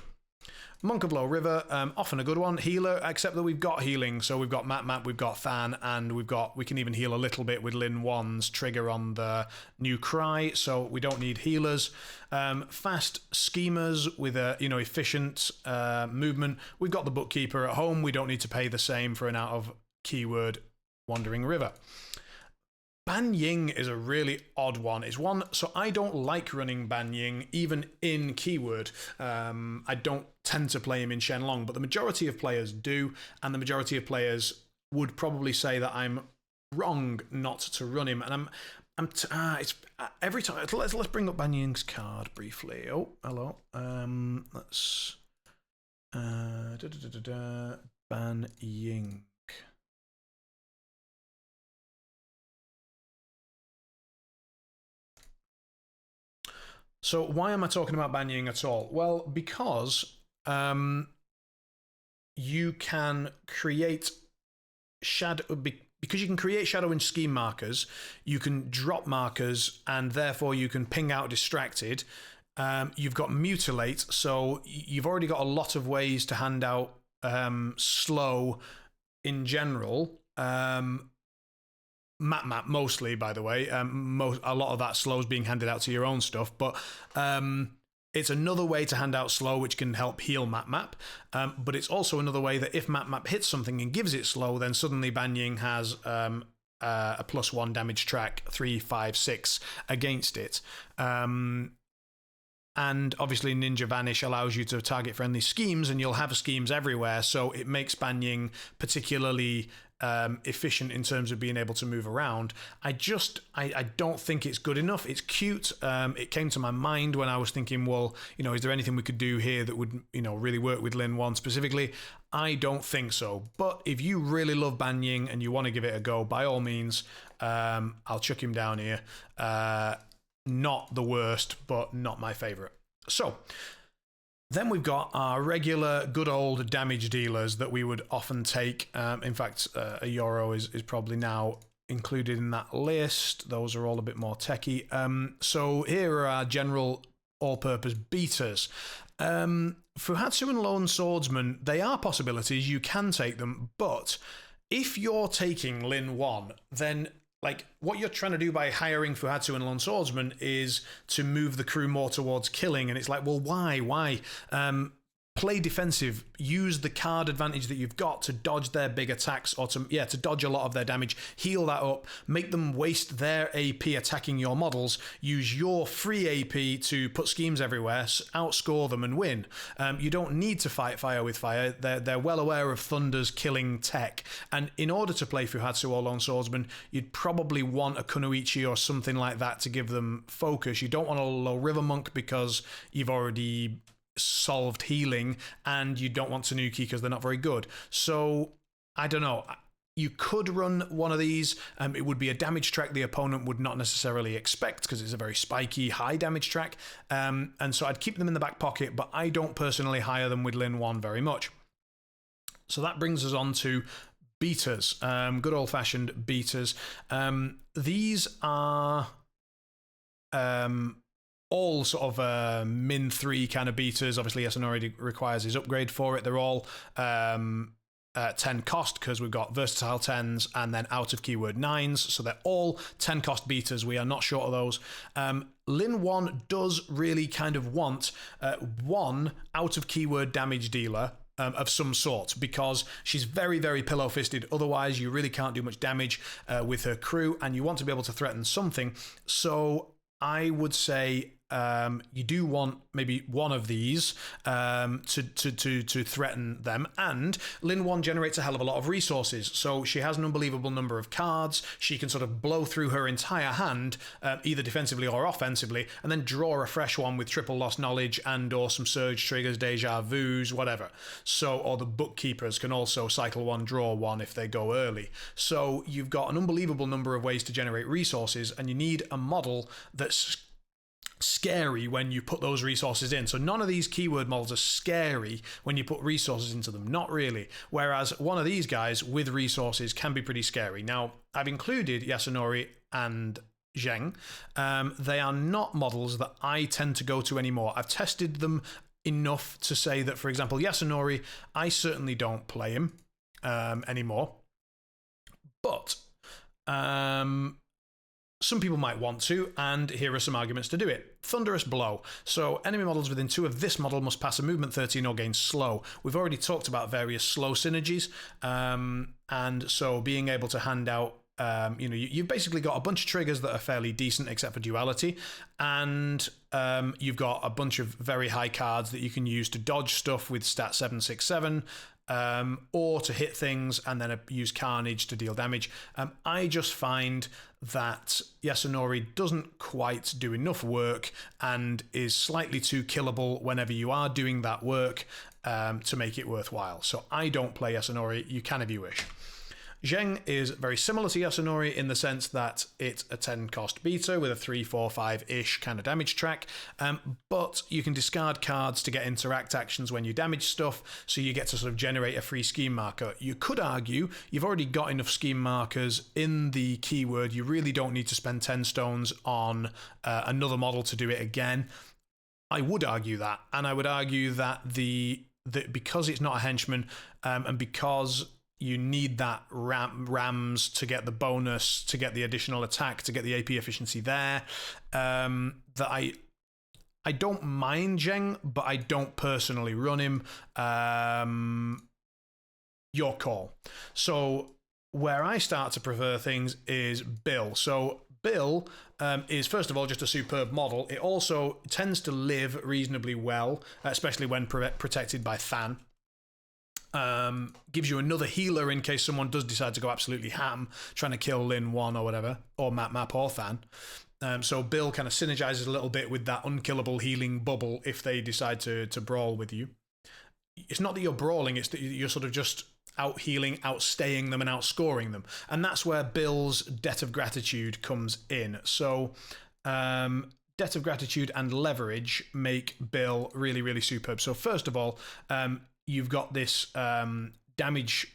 Monk of Low River, often a good one. Healer, except that we've got healing. So we've got Map, we've got Than, and we can even heal a little bit with Lin 1's trigger on the new Cry. So we don't need healers. Fast schemers with a efficient movement. We've got the Bookkeeper at home. We don't need to pay the same for an out of keyword Wandering River. Ban Ying is a really odd one. It's one, so I don't like running Ban Ying even in keyword. I don't tend to play him in Shenlong, but the majority of players do, and the majority of players would probably say that I'm wrong not to run him, and it's every time. Let's bring up Banying's card briefly. Oh, hello. Let's Ban Ying. So why am I talking about Ban Ying at all? Well, because you can create shadow. Because you can create shadow and scheme markers, you can drop markers, and therefore you can ping out distracted. You've got mutilate, so you've already got a lot of ways to hand out slow in general. Map mostly, by the way. A lot of that slow is being handed out to your own stuff, but it's another way to hand out slow, which can help heal Map. But it's also another way that if Map hits something and gives it slow, then suddenly Ban Ying has a +1 damage track 3, 5, 6 against it. And obviously Ninja Vanish allows you to target friendly schemes, and you'll have schemes everywhere, so it makes Ban Ying particularly efficient in terms of being able to move around. I don't think it's good enough. It's cute. It came to my mind when I was thinking, well, is there anything we could do here that would, really work with Lin 1 specifically? I don't think so. But if you really love Ban Ying and you want to give it a go, by all means, I'll chuck him down here. Not the worst, but not my favorite. So then we've got our regular good old damage dealers that we would often take. In fact, a Yoro is probably now included in that list. Those are all a bit more techie. So here are our general all-purpose beaters. Fuhatsu and Lone Swordsman, they are possibilities. You can take them, but if you're taking Lin 1, then what you're trying to do by hiring Fuhatsu and Lone Swordsman is to move the crew more towards killing, and it's like, well, why? Play defensive. Use the card advantage that you've got to dodge their big attacks, or to dodge a lot of their damage. Heal that up. Make them waste their AP attacking your models. Use your free AP to put schemes everywhere, outscore them, and win. You don't need to fight fire with fire. They're well aware of Thunder's killing tech, and in order to play Fuhatsu or Lone Swordsman, you'd probably want a Kunoichi or something like that to give them focus. You don't want a Low River Monk because you've already solved healing, and you don't want Tanuki because they're not very good. So I don't know. You could run one of these. It would be a damage track the opponent would not necessarily expect because it's a very spiky, high damage track. And so I'd keep them in the back pocket, but I don't personally hire them with Lin 1 very much. So that brings us on to beaters, good old-fashioned beaters. These are all sort of min 3 kind of beaters. Obviously, Yasunori requires his upgrade for it. They're all 10 cost because we've got versatile 10s and then out of keyword 9s. So they're all 10 cost beaters. We are not short of those. Lin 1 does really kind of want one out of keyword damage dealer of some sort, because she's very, very pillow-fisted. Otherwise, you really can't do much damage with her crew, and you want to be able to threaten something. So I would say you do want maybe one of these to threaten them. And Lin 1 generates a hell of a lot of resources, so she has an unbelievable number of cards. She can sort of blow through her entire hand, either defensively or offensively, and then draw a fresh one with triple lost knowledge and or some surge triggers, deja vus, whatever. So, or the bookkeepers can also cycle one, draw one if they go early. So you've got an unbelievable number of ways to generate resources, and you need a model that's scary when you put those resources in. So none of these keyword models are scary when you put resources into them, not really. Whereas one of these guys with resources can be pretty scary. Now, I've included Yasunori and Zheng. They are not models that I tend to go to anymore. I've tested them enough to say that, for example, Yasunori, I certainly don't play him anymore. But some people might want to, and here are some arguments to do it. Thunderous Blow. So enemy models within 2 of this model must pass a movement 13 or gain slow. We've already talked about various slow synergies, and so being able to hand out, you've basically got a bunch of triggers that are fairly decent except for duality, and you've got a bunch of very high cards that you can use to dodge stuff with stat 767. or to hit things and then use Carnage to deal damage. I just find that Yasunori doesn't quite do enough work and is slightly too killable whenever you are doing that work to make it worthwhile. So I don't play Yasunori. You can if you wish. Zheng is very similar to Yasunori in the sense that it's a 10 cost beater with a 3, 4, 5-ish kind of damage track, but you can discard cards to get interact actions when you damage stuff, so you get to sort of generate a free scheme marker. You could argue you've already got enough scheme markers in the keyword, you really don't need to spend 10 stones on another model to do it again. I would argue that, and I would argue that because it's not a henchman, and because you need that rams to get the bonus, to get the additional attack, to get the AP efficiency there, that I don't mind Zheng, but I don't personally run him. Your call. So where I start to prefer things is Bill. So Bill is, first of all, just a superb model. It also tends to live reasonably well, especially when protected by Than. Gives you another healer in case someone does decide to go absolutely ham, trying to kill Lin 1 or whatever, or Map or Than. So Bill kind of synergizes a little bit with that unkillable healing bubble if they decide to brawl with you. It's not that you're brawling, it's that you're sort of just out healing, outstaying them and outscoring them. And that's where Bill's Debt of Gratitude comes in. So Debt of Gratitude and Leverage make Bill really, really superb. So first of all, you've got this damage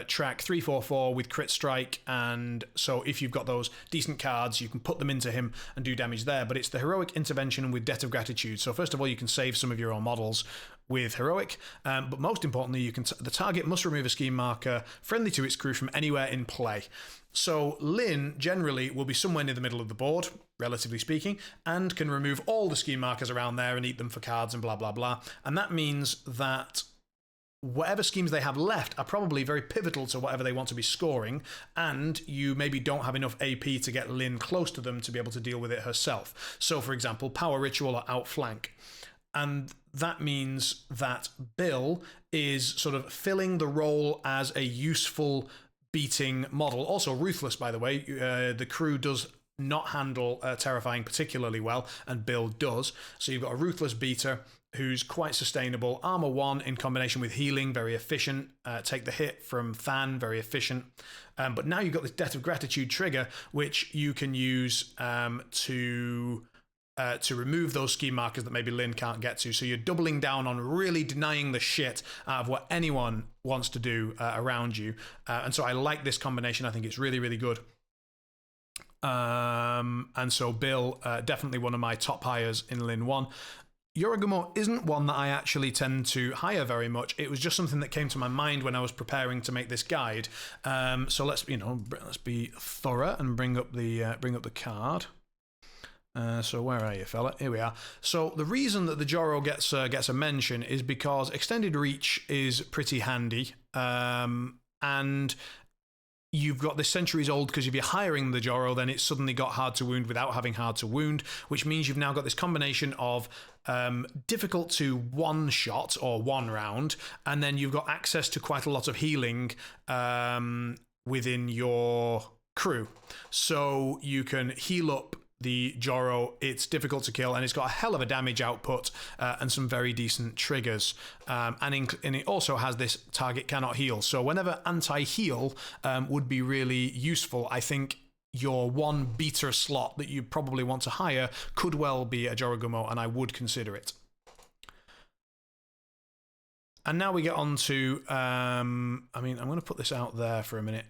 track 3/4/4 with crit strike, and so if you've got those decent cards, you can put them into him and do damage there. But it's the heroic intervention with Debt of Gratitude. So first of all, you can save some of your own models with heroic, but most importantly, the target must remove a scheme marker friendly to its crew from anywhere in play. So Lin generally will be somewhere near the middle of the board, relatively speaking, and can remove all the scheme markers around there and eat them for cards and blah blah blah. And that means that whatever schemes they have left are probably very pivotal to whatever they want to be scoring, and you maybe don't have enough AP to get Lin close to them to be able to deal with it herself. So, for example, Power Ritual or Outflank. And that means that Bill is sort of filling the role as a useful beating model. Also Ruthless, by the way. The crew does not handle Terrifying particularly well, and Bill does. So you've got a Ruthless beater who's quite sustainable. Armor 1 in combination with healing, very efficient. Take the hit from Than, very efficient. But now you've got this Debt of Gratitude trigger, which you can use to remove those scheme markers that maybe Lin can't get to. So you're doubling down on really denying the shit out of what anyone wants to do around you. And so I like this combination. I think it's really, really good. And so Bill, definitely one of my top hires in Lin 1. Yorigumo isn't one that I actually tend to hire very much. It was just something that came to my mind when I was preparing to make this guide. So let's be thorough and bring up the card. So where are you, fella? Here we are. So the reason that the Joro gets a mention is because extended reach is pretty handy, and you've got this centuries old, because if you're hiring the Joro, then it's suddenly got hard to wound without having hard to wound, which means you've now got this combination of difficult to one shot or one round, and then you've got access to quite a lot of healing within your crew. So you can heal up the Joro, it's difficult to kill, and it's got a hell of a damage output and some very decent triggers. And it also has this target cannot heal. So whenever anti-heal would be really useful, I think your one beater slot that you probably want to hire could well be a Yorigumo, and I would consider it. And now we get on to, I'm going to put this out there for a minute.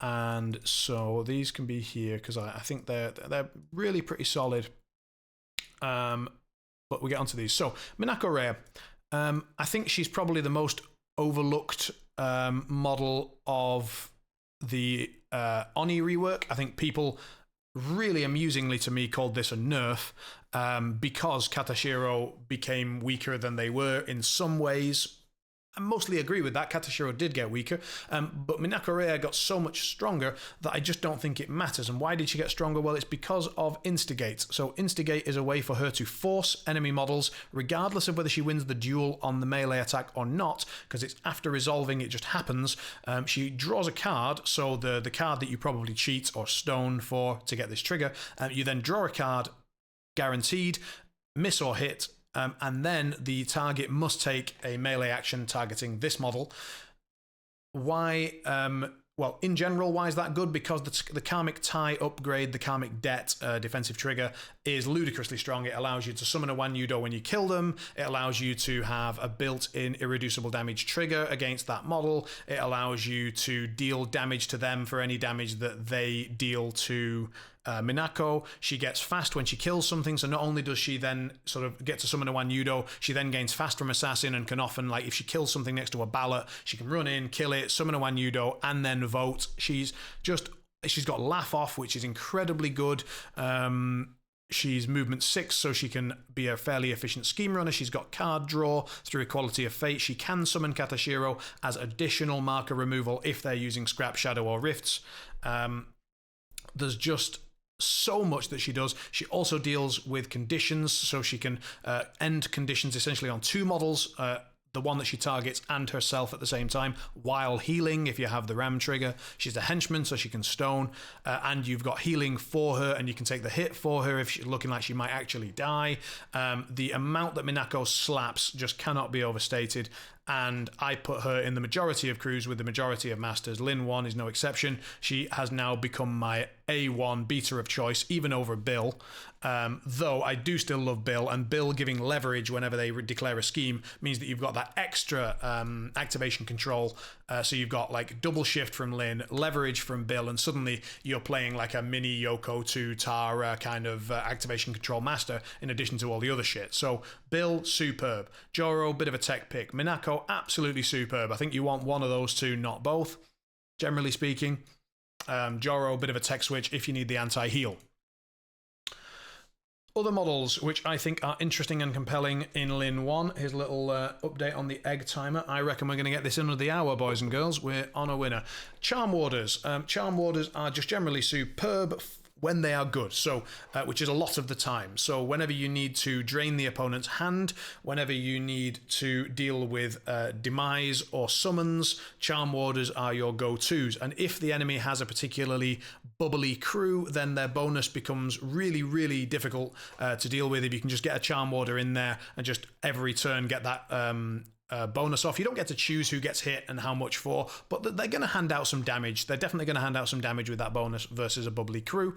And so these can be here because I think they're really pretty solid. But we get onto these. So Minako Rhea, I think she's probably the most overlooked model of the Oni rework. I think people really amusingly to me called this a nerf because Katashiro became weaker than they were in some ways. I mostly agree with that. Katashiro did get weaker, but Minako Rhea got so much stronger that I just don't think it matters. And why did she get stronger? Well, it's because of Instigate. So Instigate is a way for her to force enemy models, regardless of whether she wins the duel on the melee attack or not, because it's after resolving, it just happens. She draws a card, so the card that you probably cheat or stone for to get this trigger, you then draw a card, guaranteed, miss or hit, and then the target must take a melee action targeting this model. Why? Well, in general, why is that good? Because the Karmic Tie upgrade, the Karmic Debt defensive trigger, is ludicrously strong. It allows you to summon a Wanyudo when you kill them. It allows you to have a built-in irreducible damage trigger against that model. It allows you to deal damage to them for any damage that they deal to Minako. She gets fast when she kills something, so not only does she then sort of get to summon a Wanyudo, she then gains fast from Assassin and can often, like, if she kills something next to a ballot, she can run in, kill it, summon a Wanyudo, and then vote. She's got Laugh Off, which is incredibly good. She's movement 6, so she can be a fairly efficient scheme runner. She's got card draw through Equality of Fate. She can summon Katashiro as additional marker removal if they're using Scrap, Shadow, or Rifts. There's just so much that she does. She also deals with conditions, so she can end conditions essentially on 2 models, the one that she targets and herself at the same time, while healing if you have the Ram trigger. She's a henchman, so she can stone, and you've got healing for her, and you can take the hit for her if she's looking like she might actually die. The amount that Minako slaps just cannot be overstated, and I put her in the majority of crews with the majority of masters. Lin 1 is no exception. She has now become my A1 beta of choice, even over Bill. Though I do still love Bill, and Bill giving leverage whenever they declare a scheme means that you've got that extra activation control. So you've got like double shift from Lin, leverage from Bill, and suddenly you're playing like a mini Yoko to Tara kind of activation control master in addition to all the other shit. So Bill, superb. Joro, bit of a tech pick. Minako, absolutely superb. I think you want one of those two, not both, generally speaking. Joro, bit of a tech switch if you need the anti-heal. Other models which I think are interesting and compelling in Lin 1. Here's a little update on the egg timer. I reckon we're going to get this under the hour, boys and girls. We're on a winner. Charm Warders. Charm Warders are just generally superb when they are good, so which is a lot of the time. So whenever you need to drain the opponent's hand, whenever you need to deal with demise or summons, Charm Warders are your go-tos. And if the enemy has a particularly bubbly crew, then their bonus becomes really, really difficult to deal with. If you can just get a Charm Warder in there and just every turn get that bonus off. You don't get to choose who gets hit and how much for, but they're going to hand out some damage. They're definitely going to hand out some damage with that bonus versus a bubbly crew.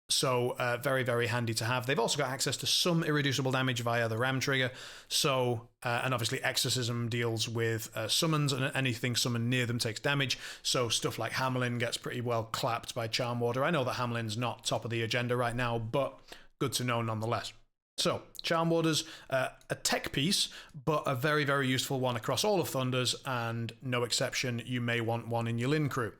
So very, very handy to have. They've also got access to some irreducible damage via the Ram trigger. So, and obviously Exorcism deals with summons, and anything summoned near them takes damage. So stuff like Hamelin gets pretty well clapped by Charm Warder. I know that Hamelin's not top of the agenda right now, but good to know nonetheless. So, Charm Warders, a tech piece, but a very, very useful one across all of Thunders, and no exception, you may want one in your Lin crew.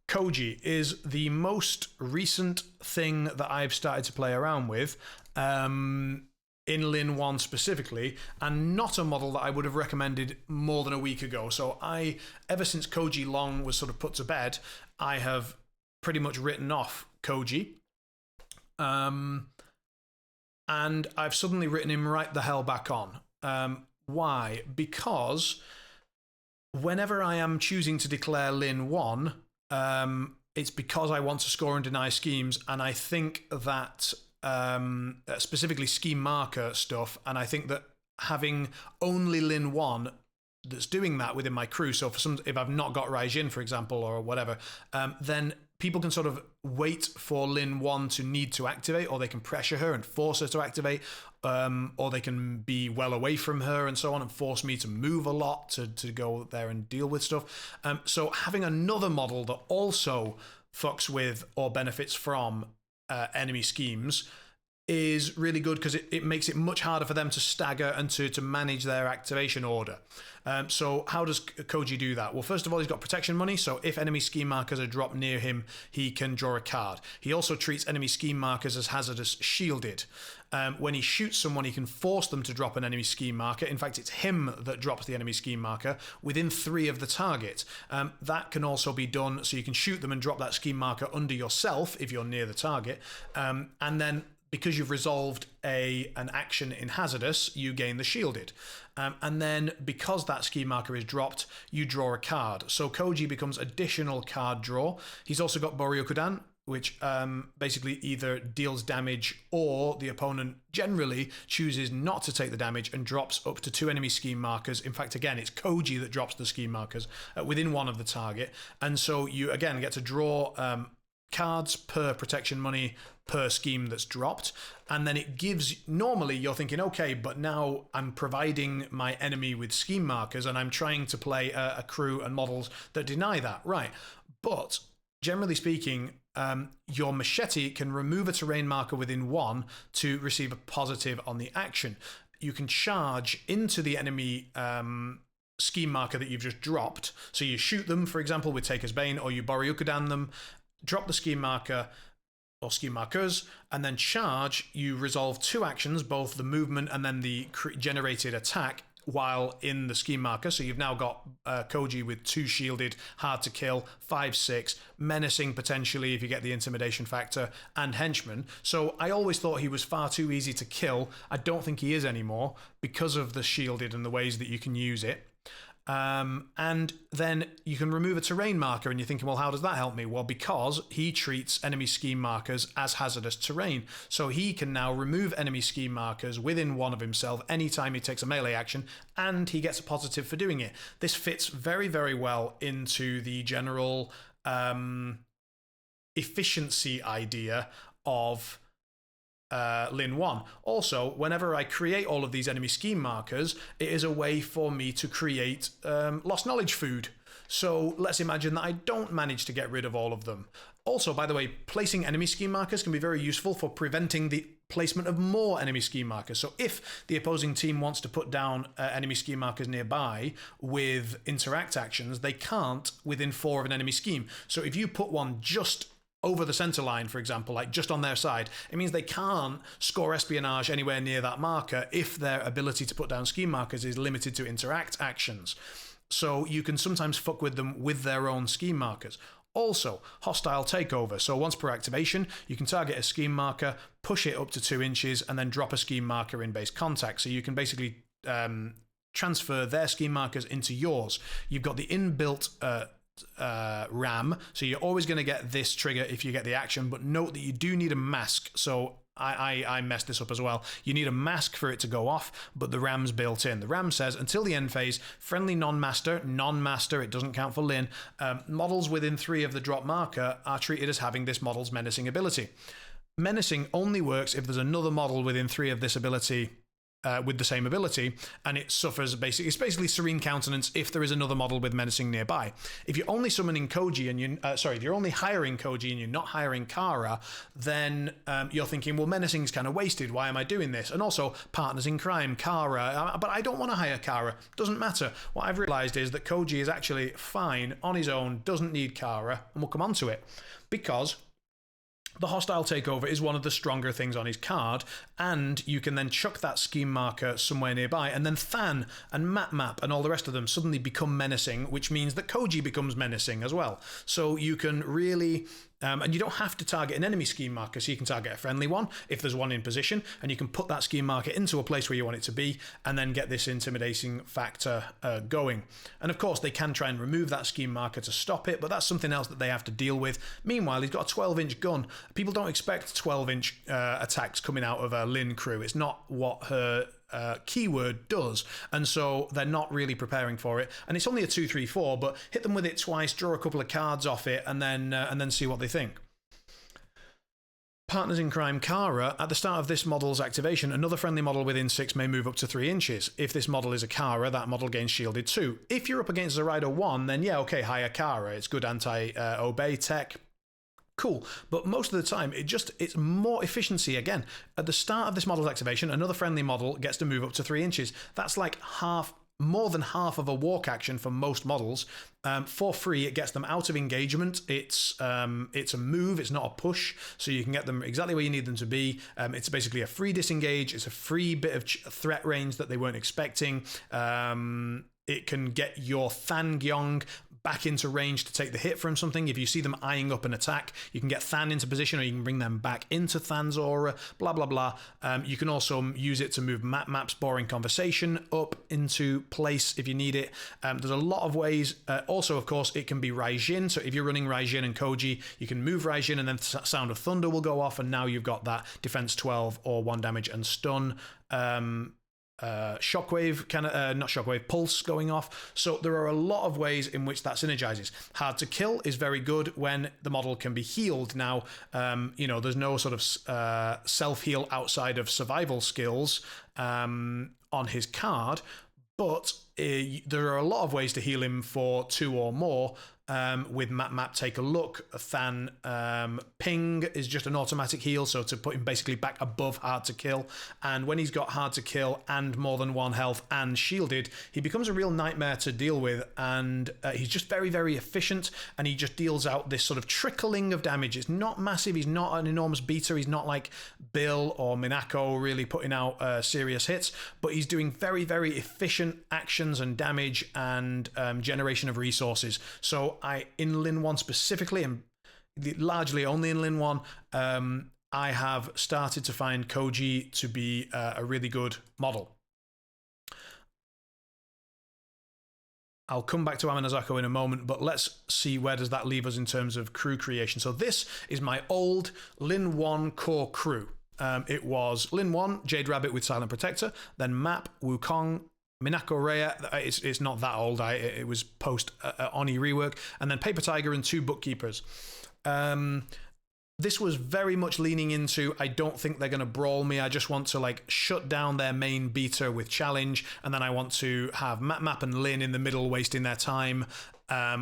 Koji is the most recent thing that I've started to play around with, in Lin 1 specifically, and not a model that I would have recommended more than a week ago. So ever since Koji Long was sort of put to bed, I have pretty much written off Koji. And I've suddenly written him right the hell back on. Why? Because whenever I am choosing to declare Lin 1, it's because I want to score and deny schemes, and I think that specifically scheme marker stuff, and I think that having only Lin 1 that's doing that within my crew, so if I've not got Raijin, for example, or whatever, then people can sort of wait for Lin 1 to need to activate, or they can pressure her and force her to activate, or they can be well away from her and so on and force me to move a lot to go there and deal with stuff. So having another model that also fucks with or benefits from enemy schemes is really good because it makes it much harder for them to stagger and to manage their activation order. So how does Koji do that? Well, first of all, he's got protection money, so if enemy scheme markers are dropped near him, he can draw a card. He also treats enemy scheme markers as hazardous shielded. When he shoots someone, he can force them to drop an enemy scheme marker. In fact, it's him that drops the enemy scheme marker within 3 of the target. That can also be done, so you can shoot them and drop that scheme marker under yourself if you're near the target. And then because you've resolved an action in Hazardous, you gain the shielded. And then because that scheme marker is dropped, you draw a card. So Koji becomes additional card draw. He's also got Boryokudan, which basically either deals damage or the opponent generally chooses not to take the damage and drops up to 2 enemy scheme markers. In fact, again, it's Koji that drops the scheme markers within 1 of the target. And so you, again, get to draw cards per protection money per scheme that's dropped, and then it gives, normally you're thinking, okay, but now I'm providing my enemy with scheme markers and I'm trying to play a crew and models that deny that, right? But generally speaking, your machete can remove a terrain marker within 1 to receive a positive on the action. You can charge into the enemy scheme marker that you've just dropped, so you shoot them, for example, with Taker's Bane, or you Boryukudan them, drop the scheme marker or scheme markers, and then charge. You resolve 2 actions, both the movement and then the generated attack, while in the scheme marker. So you've now got Koji with 2 shielded, hard to kill, 5/6, menacing potentially if you get the intimidation factor, and henchman. So I always thought he was far too easy to kill. I don't think he is anymore because of the shielded and the ways that you can use it. And then you can remove a terrain marker, and you're thinking, well, how does that help me? Well, because he treats enemy scheme markers as hazardous terrain. So he can now remove enemy scheme markers within 1 of himself anytime he takes a melee action, and he gets a positive for doing it. This fits very, very well into the general efficiency idea of Lin 1. Also, whenever I create all of these enemy scheme markers, it is a way for me to create lost knowledge food. So let's imagine that I don't manage to get rid of all of them. Also, by the way, placing enemy scheme markers can be very useful for preventing the placement of more enemy scheme markers. So if the opposing team wants to put down enemy scheme markers nearby with interact actions, they can't within 4 of an enemy scheme. So if you put one just over the center line, for example, like just on their side, it means they can't score espionage anywhere near that marker if their ability to put down scheme markers is limited to interact actions. So you can sometimes fuck with them with their own scheme markers. Also, hostile takeover. So once per activation, you can target a scheme marker, push it up to 2 inches, and then drop a scheme marker in base contact. So you can basically transfer their scheme markers into yours. You've got the inbuilt RAM, so you're always going to get this trigger if you get the action, but note that you do need a mask. So I messed this up as well. You need a mask for it to go off, but the RAM's built in. The RAM says, until the end phase, friendly non-master, it doesn't count for Lin, models within 3 of the drop marker are treated as having this model's menacing ability. Menacing only works if there's another model within 3 of this ability with the same ability, and it suffers it's basically serene countenance if there is another model with menacing nearby. If you're only summoning Koji and if you're only hiring Koji and you're not hiring Kara, then you're thinking, well, menacing's kind of wasted. Why am I doing this? And also partners in crime, Kara, but I don't want to hire Kara. Doesn't matter. What I've realized is that Koji is actually fine on his own, doesn't need Kara, and we'll come on to it because the hostile takeover is one of the stronger things on his card, and you can then chuck that scheme marker somewhere nearby, and then Than and Map and all the rest of them suddenly become menacing, which means that Koji becomes menacing as well. So you can really and you don't have to target an enemy scheme marker, so you can target a friendly one if there's one in position, and you can put that scheme marker into a place where you want it to be, and then get this intimidating factor going. And of course, they can try and remove that scheme marker to stop it, but that's something else that they have to deal with. Meanwhile, he's got a 12-inch gun. People don't expect 12-inch attacks coming out of a Lin crew. It's not what her keyword does, and so they're not really preparing for it. And it's only a 2/3/4, but hit them with it twice, draw a couple of cards off it, and then see what they think. Partners in crime Kara, at the start of this model's activation, another friendly model within 6 may move up to 3 inches. If this model is a Kara, that model gains shielded 2. If you're up against Zoraida 1, then yeah, okay, hire Kara. It's good anti-obey tech. cool. But most of the time, it's more efficiency. Again, at the start of this model's activation, another friendly model gets to move up to 3 inches. That's like more than half of a walk action for most models. For free, it gets them out of engagement. It's a move, it's not a push, so you can get them exactly where you need them to be. It's basically a free disengage. It's a free bit of threat range that they weren't expecting. It can get your Than back into range to take the hit from something. If you see them eyeing up an attack, you can get Than into position, or you can bring them back into Than's aura, blah, blah, blah. You can also use it to move Map's boring conversation up into place if you need it. There's a lot of ways. Also, of course, it can be Raijin. So if you're running Raijin and Koji, you can move Raijin and then Sound of Thunder will go off, and now you've got that defense 12 or 1 damage and stun. Shockwave, not shockwave, pulse going off. So there are a lot of ways in which that synergizes. Hard to kill is very good when the model can be healed. Now, there's no sort of self-heal outside of survival skills on his card, but there are a lot of ways to heal him for 2 or more. With Map Take a Look, Than Ping is just an automatic heal, so to put him basically back above Hard to Kill. And when he's got Hard to Kill and more than 1 health and shielded, he becomes a real nightmare to deal with, and he's just very, very efficient, and he just deals out this sort of trickling of damage. It's not massive, he's not an enormous beater, he's not like Bill or Minako really putting out serious hits, but he's doing very, very efficient actions and damage and generation of resources. So in Lin 1 specifically, and largely only in Lin 1, I have started to find Koji to be a really good model. I'll come back to Amanazako in a moment, but let's see where does that leave us in terms of crew creation. So this is my old Lin 1 core crew. It was Lin 1, Jade Rabbit with Silent Protector, then Map, Wukong, Minako Rhea, it's not that old. It was post Oni rework, and then Paper Tiger and 2 bookkeepers. This was very much leaning into, I don't think they're going to brawl me. I just want to like shut down their main beater with challenge, and then I want to have Map and Lin in the middle wasting their time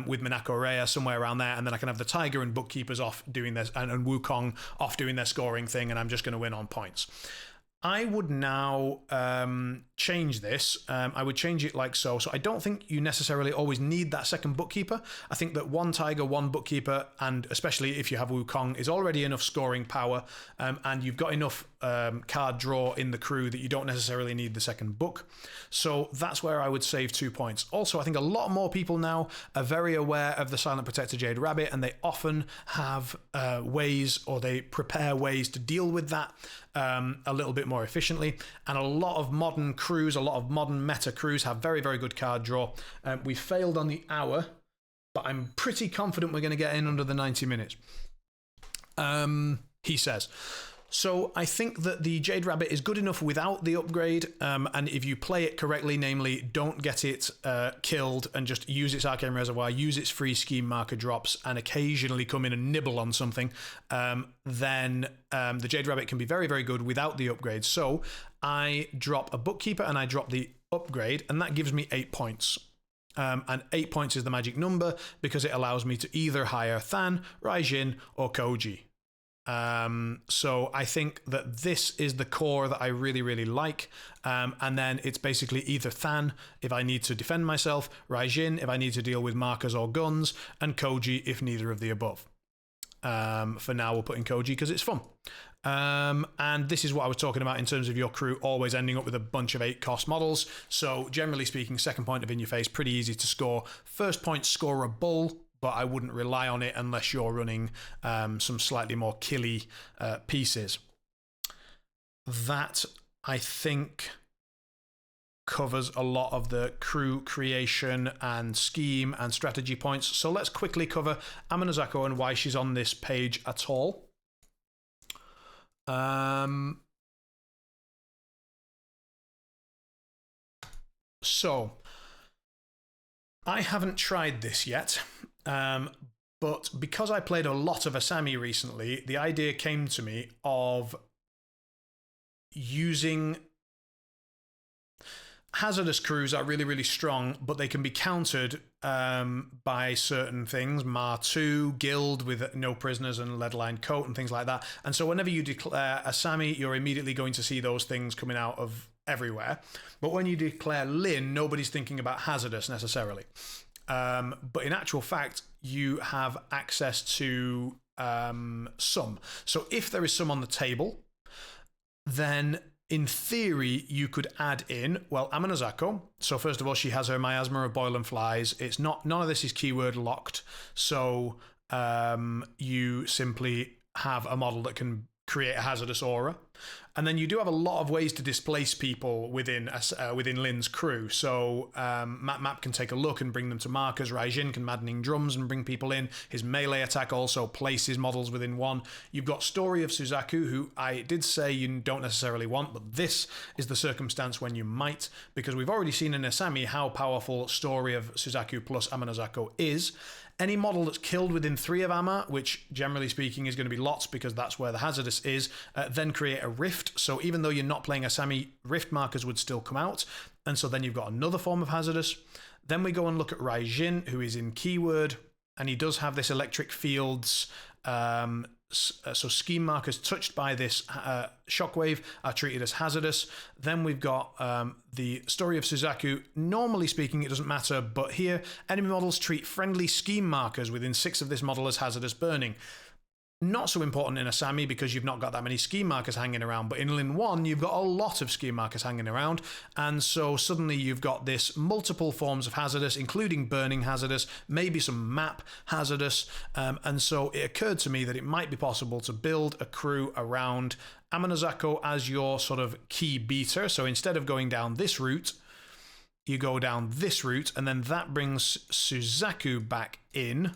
with Minako Rhea somewhere around there, and then I can have the Tiger and bookkeepers off doing this, and Wukong off doing their scoring thing, and I'm just going to win on points. I would now change this. I would change it like so. So I don't think you necessarily always need that second bookkeeper. I think that 1 Tiger, 1 bookkeeper, and especially if you have Wukong, is already enough scoring power, and you've got enough card draw in the crew that you don't necessarily need the second book. So that's where I would save 2 points. Also, I think a lot more people now are very aware of the Silent Protector Jade Rabbit, and they often have ways, or they prepare ways to deal with that a little bit more efficiently. And a lot of modern crews, a lot of modern meta crews have very, very good card draw. We failed on the hour, but I'm pretty confident we're going to get in under the 90 minutes. He says. So I think that the Jade Rabbit is good enough without the upgrade, and if you play it correctly, namely don't get it killed and just use its Arcane Reservoir, use its free scheme marker drops, and occasionally come in and nibble on something, then the Jade Rabbit can be very, very good without the upgrade. So I drop a bookkeeper and I drop the upgrade, and that gives me 8 points. And 8 points is the magic number because it allows me to either hire Than, Raijin, or Koji. So I think that this is the core that I really, really like. And then it's basically either Than if I need to defend myself, Raijin if I need to deal with markers or guns, and Koji if neither of the above. For now, we'll put in Koji because it's fun. And this is what I was talking about in terms of your crew always ending up with a bunch of 8-cost models. So generally speaking, second point of in your face, pretty easy to score. First point, score a bull, but I wouldn't rely on it unless you're running some slightly more killy pieces. That, I think, covers a lot of the crew creation and scheme and strategy points. So let's quickly cover Amanazako and why she's on this page at all. So, I haven't tried this yet, but because I played a lot of Asami recently, the idea came to me of using Hazardous crews are really, really strong, but they can be countered by certain things. Mar 2, Guild with no prisoners and lead-lined coat and things like that. And so whenever you declare a Sami, you're immediately going to see those things coming out of everywhere. But when you declare Lin, nobody's thinking about Hazardous necessarily. But in actual fact, you have access to some. So if there is some on the table, then in theory, you could add in, well, Amanazako. So first of all, she has her miasma of boil and flies. It's not, none of this is keyword locked. So you simply have a model that can create a hazardous aura. And then you do have a lot of ways to displace people within Lin's crew. So Map can take a look and bring them to markers. Raijin can maddening drums and bring people in. His melee attack also places models within one. You've got Story of Suzaku, who I did say you don't necessarily want, but this is the circumstance when you might, because we've already seen in Asami how powerful Story of Suzaku plus Amanazako is. Any model that's killed within 3 of Ama, which generally speaking is going to be lots because that's where the Hazardous is, then create a Rift. So even though you're not playing Asami, Rift markers would still come out. And so then you've got another form of Hazardous. Then we go and look at Raijin, who is in keyword, and he does have this electric fields. So scheme markers touched by this shockwave are treated as hazardous. Then we've got the Story of Suzaku. Normally speaking, it doesn't matter, but here, enemy models treat friendly scheme markers within 6 of this model as hazardous burning. Not so important in Asami because you've not got that many scheme markers hanging around, but in Lin 1 you've got a lot of scheme markers hanging around, and so suddenly you've got this multiple forms of hazardous, including burning hazardous, maybe some map hazardous, and so it occurred to me that it might be possible to build a crew around Amanazako as your sort of key beater. So instead of going down this route, you go down this route, and then that brings Suzaku back in.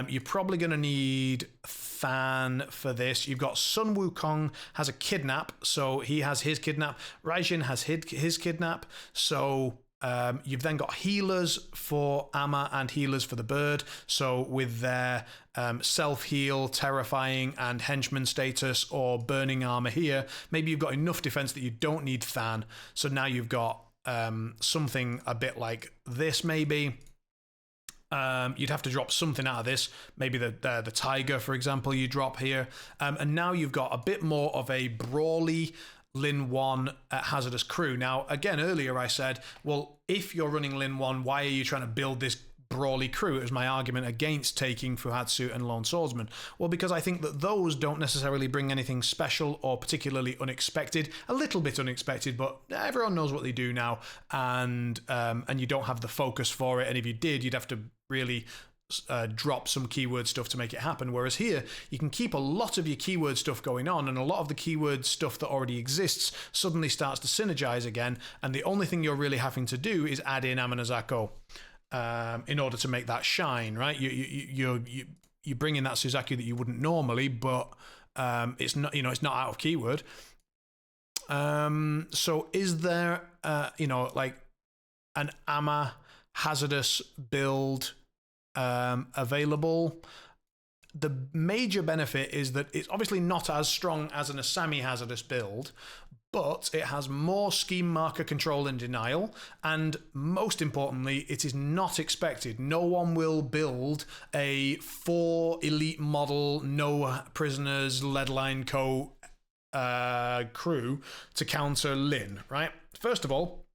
You're probably going to need Fan for this. You've got Sun Wukong has a kidnap, so he has his kidnap. Raijin has his kidnap, so you've then got healers for Ama and healers for the bird. So with their self-heal, terrifying, and henchman status or burning armor here, maybe you've got enough defense that you don't need Than. So now you've got something a bit like this, maybe. You'd have to drop something out of this, maybe the tiger, for example, you drop here. And now you've got a bit more of a brawly Lin 1 hazardous crew. Now, again, earlier I said, well, if you're running Lin 1, why are you trying to build this brawly crew? It was my argument against taking Fuhatsu and Lone Swordsman. Well, because I think that those don't necessarily bring anything special or particularly unexpected. A little bit unexpected, but everyone knows what they do now, and you don't have the focus for it. And if you did, you'd have to really drop some keyword stuff to make it happen. Whereas here, you can keep a lot of your keyword stuff going on, and a lot of the keyword stuff that already exists suddenly starts to synergize again. And the only thing you're really having to do is add in Amanazako in order to make that shine, right? You bring in that Suzaku that you wouldn't normally, but it's not, it's not out of keyword. So is there like an Ama hazardous build available? The major benefit is that it's obviously not as strong as an Asami hazardous build, but it has more scheme marker control and denial, and most importantly, it is not expected. No one will build a 4 elite model, no prisoners, lead-line coat crew to counter Lin, right? First of all,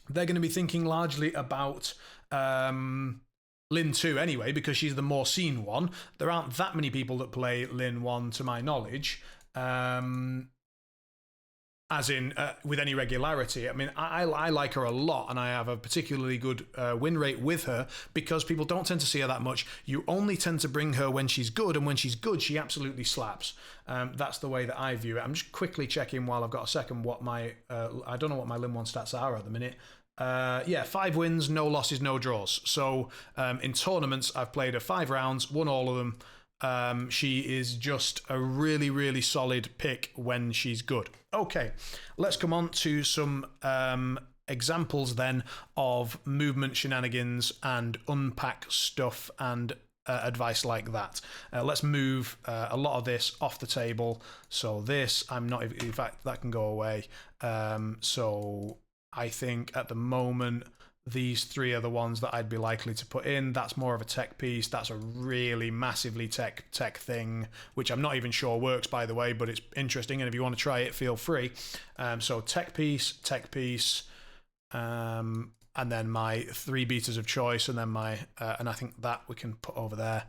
they're going to be thinking largely about Lin 2 anyway, because she's the more seen one. There aren't that many people that play Lin 1 to my knowledge. As in, with any regularity. I mean, I like her a lot, and I have a particularly good win rate with her because people don't tend to see her that much. You only tend to bring her when she's good, and when she's good, she absolutely slaps. That's the way that I view it. I'm just quickly checking while I've got a second what my... I don't know what my Lin 1 stats are at the minute. 5 wins, no losses, no draws. So in tournaments, I've played her 5 rounds, won all of them. She is just a really, really solid pick when she's good. Okay, let's come on to some examples then of movement shenanigans and unpack stuff and advice like that. Let's move a lot of this off the table. So this, I'm not, in fact, that can go away. So I think at the moment, these three are the ones that I'd be likely to put in. That's more of a tech piece. That's a really massively tech thing, which I'm not even sure works, by the way, but it's interesting. And if you want to try it, feel free. So tech piece, and then my 3 beaters of choice, and then my, and I think that we can put over there.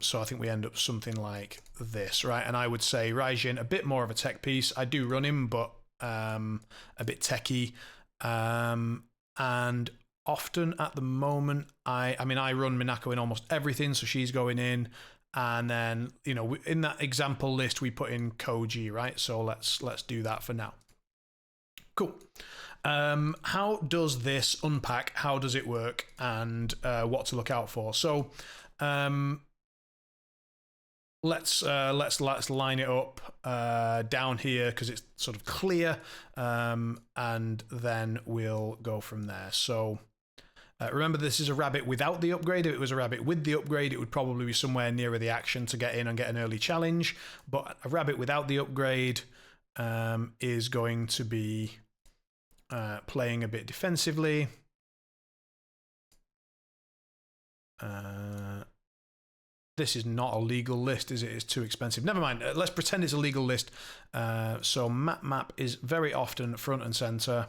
So I think we end up something like this, right? And I would say Raijin, a bit more of a tech piece. I do run him, but a bit techy. And often at the moment, I mean, I run Minako in almost everything, so she's going in. And then, you know, in that example list, we put in Koji, right? So let's do that for now. Cool. How does this unpack? How does it work? And what to look out for? So let's line it up down here because it's sort of clear, and then we'll go from there. So remember, this is a rabbit without the upgrade. If it was a rabbit with the upgrade, it would probably be somewhere nearer the action to get in and get an early challenge. But a rabbit without the upgrade is going to be playing a bit defensively. This is not a legal list, is it? It's too expensive. Never mind. Let's pretend it's a legal list. So map is very often front and center.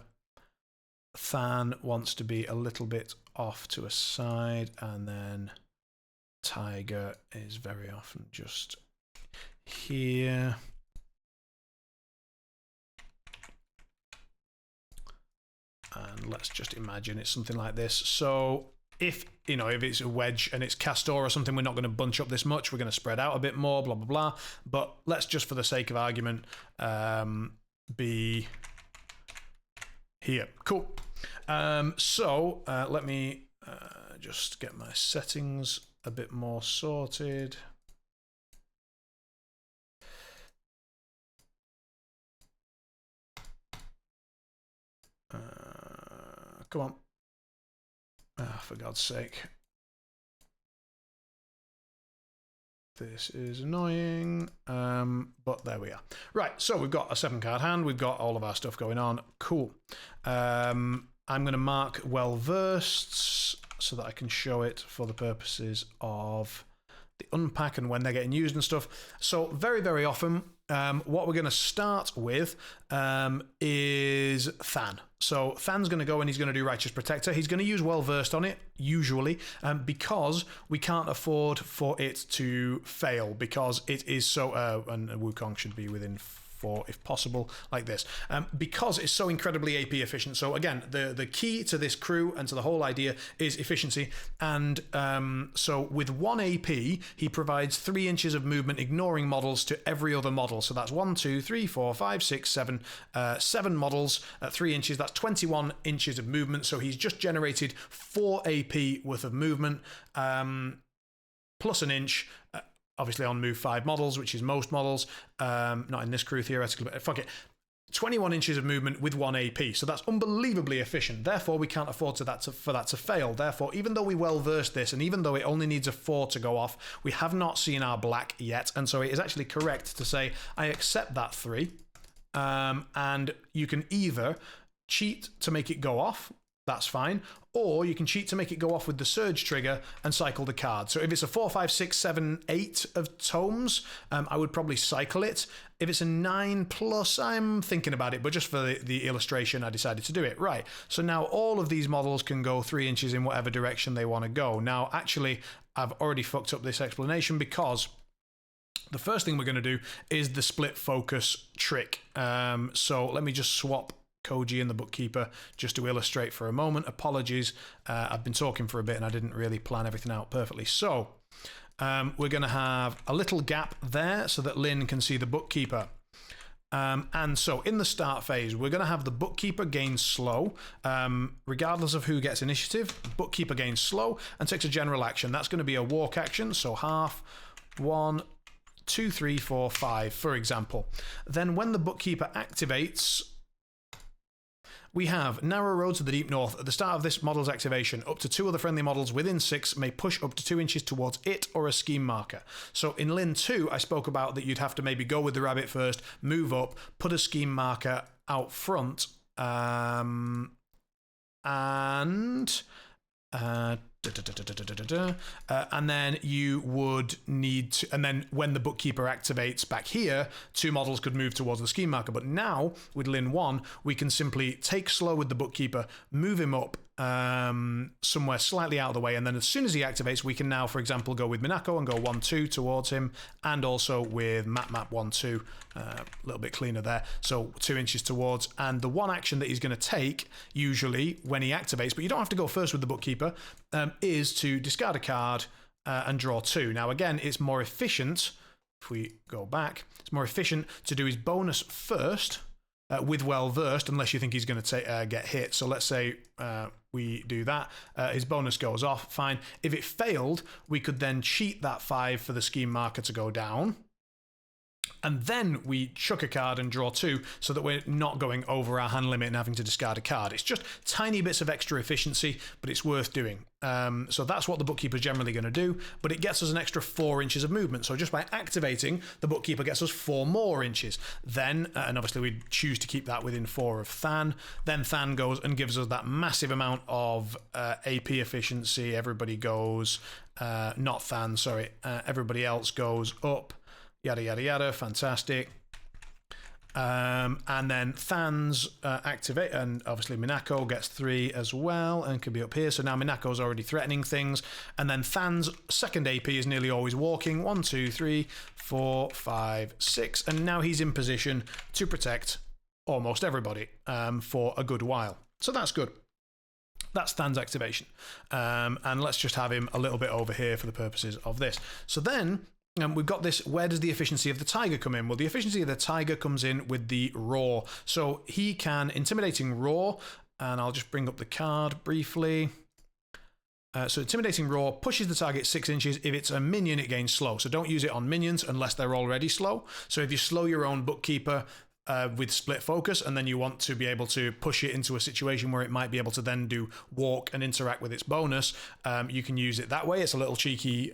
Than wants to be a little bit off to a side, and then Tiger is very often just here. And let's just imagine it's something like this. So if, you know, if it's a wedge and it's Castor or something, we're not going to bunch up this much. We're going to spread out a bit more, blah, blah, blah. But let's just, for the sake of argument, be here. Cool. So let me just get my settings a bit more sorted. Come on. For God's sake. This is annoying, but there we are. Right, so we've got a 7-card hand. We've got all of our stuff going on. Cool. I'm going to mark well-versed so that I can show it for the purposes of the unpack and when they're getting used and stuff. So very, very often, what we're going to start with is Than. So Than's going to go and he's going to do Righteous Protector. He's going to use Well-Versed on it, usually, because we can't afford for it to fail, because it is so... and Wukong should be within 4, if possible, like this. Because it's so incredibly AP efficient. So again, the key to this crew and to the whole idea is efficiency. And so with 1 AP, he provides 3 inches of movement, ignoring models to every other model. So that's 1, 2, 3, 4, 5, 6, 7, 7 models at 3 inches. That's 21 inches of movement. So he's just generated 4 AP worth of movement, plus an inch. Obviously on move 5 models, which is most models, not in this crew theoretically, but fuck it. 21 inches of movement with 1 AP. So that's unbelievably efficient. Therefore, we can't afford for that to fail. Therefore, even though we well-versed this, and even though it only needs a 4 to go off, we have not seen our black yet. And so it is actually correct to say, I accept that 3. And you can either cheat to make it go off, that's fine, or you can cheat to make it go off with the surge trigger and cycle the card. So if it's a 4, 5, 6, 7, 8 of tomes, I would probably cycle it. If it's a 9 plus, I'm thinking about it, but just for the illustration, I decided to do it. Right, so now all of these models can go 3 inches in whatever direction they want to go. Now, actually, I've already fucked up this explanation because the first thing we're going to do is the split focus trick. So let me just swap Koji and the bookkeeper just to illustrate for a moment. Apologies, I've been talking for a bit and I didn't really plan everything out perfectly. So we're going to have a little gap there so that Lin can see the bookkeeper. And so in the start phase, we're going to have the bookkeeper gain slow, regardless of who gets initiative. Bookkeeper gains slow and takes a general action. That's going to be a walk action, so half, 1, 2, 3, 4, 5, for example. Then when the bookkeeper activates, we have Narrow Road to the Deep North. At the start of this model's activation, up to 2 other friendly models within 6 may push up to 2 inches towards it or a scheme marker. So in Lin 2, I spoke about that you'd have to maybe go with the rabbit first, move up, put a scheme marker out front, And then you would need to, and then when the bookkeeper activates back here, 2 models could move towards the scheme marker. But now with Lin 1, we can simply take slow with the bookkeeper, move him up somewhere slightly out of the way, and then as soon as he activates, we can now, for example, go with Minako and go 1-2 towards him, and also with Map 1-2, a little bit cleaner there, so 2 inches towards. And the one action that he's going to take usually when he activates, but you don't have to go first with the bookkeeper, is to discard a card and draw 2. Now again, it's more efficient, if we go back, it's more efficient to do his bonus first with well versed, unless you think he's going to get hit. So let's say we do that, his bonus goes off, fine. If it failed, we could then cheat that 5 for the scheme marker to go down, and then we chuck a card and draw 2 so that we're not going over our hand limit and having to discard a card. It's just tiny bits of extra efficiency, but it's worth doing. So that's what the bookkeeper is generally going to do, but it gets us an extra 4 inches of movement. So just by activating, the bookkeeper gets us 4 more inches. Then, and obviously we choose to keep that within 4 of Than. Then Than goes and gives us that massive amount of AP efficiency. Everybody goes, not Than, sorry, everybody else goes up. Yada, yada, yada. Fantastic. And then Than's activate, and obviously Minako gets 3 as well and can be up here. So now Minako's already threatening things. And then Than's second AP is nearly always walking. 1, 2, 3, 4, 5, 6. And now he's in position to protect almost everybody for a good while. So that's good. That's Than's activation. And let's just have him a little bit over here for the purposes of this. So then we've got this, where does the efficiency of the tiger come in? Well, the efficiency of the tiger comes in with the roar. So he can, intimidating roar, and I'll just bring up the card briefly. So intimidating roar pushes the target 6 inches. If it's a minion, it gains slow. So don't use it on minions unless they're already slow. So if you slow your own bookkeeper with split focus, and then you want to be able to push it into a situation where it might be able to then do walk and interact with its bonus, you can use it that way. It's a little cheeky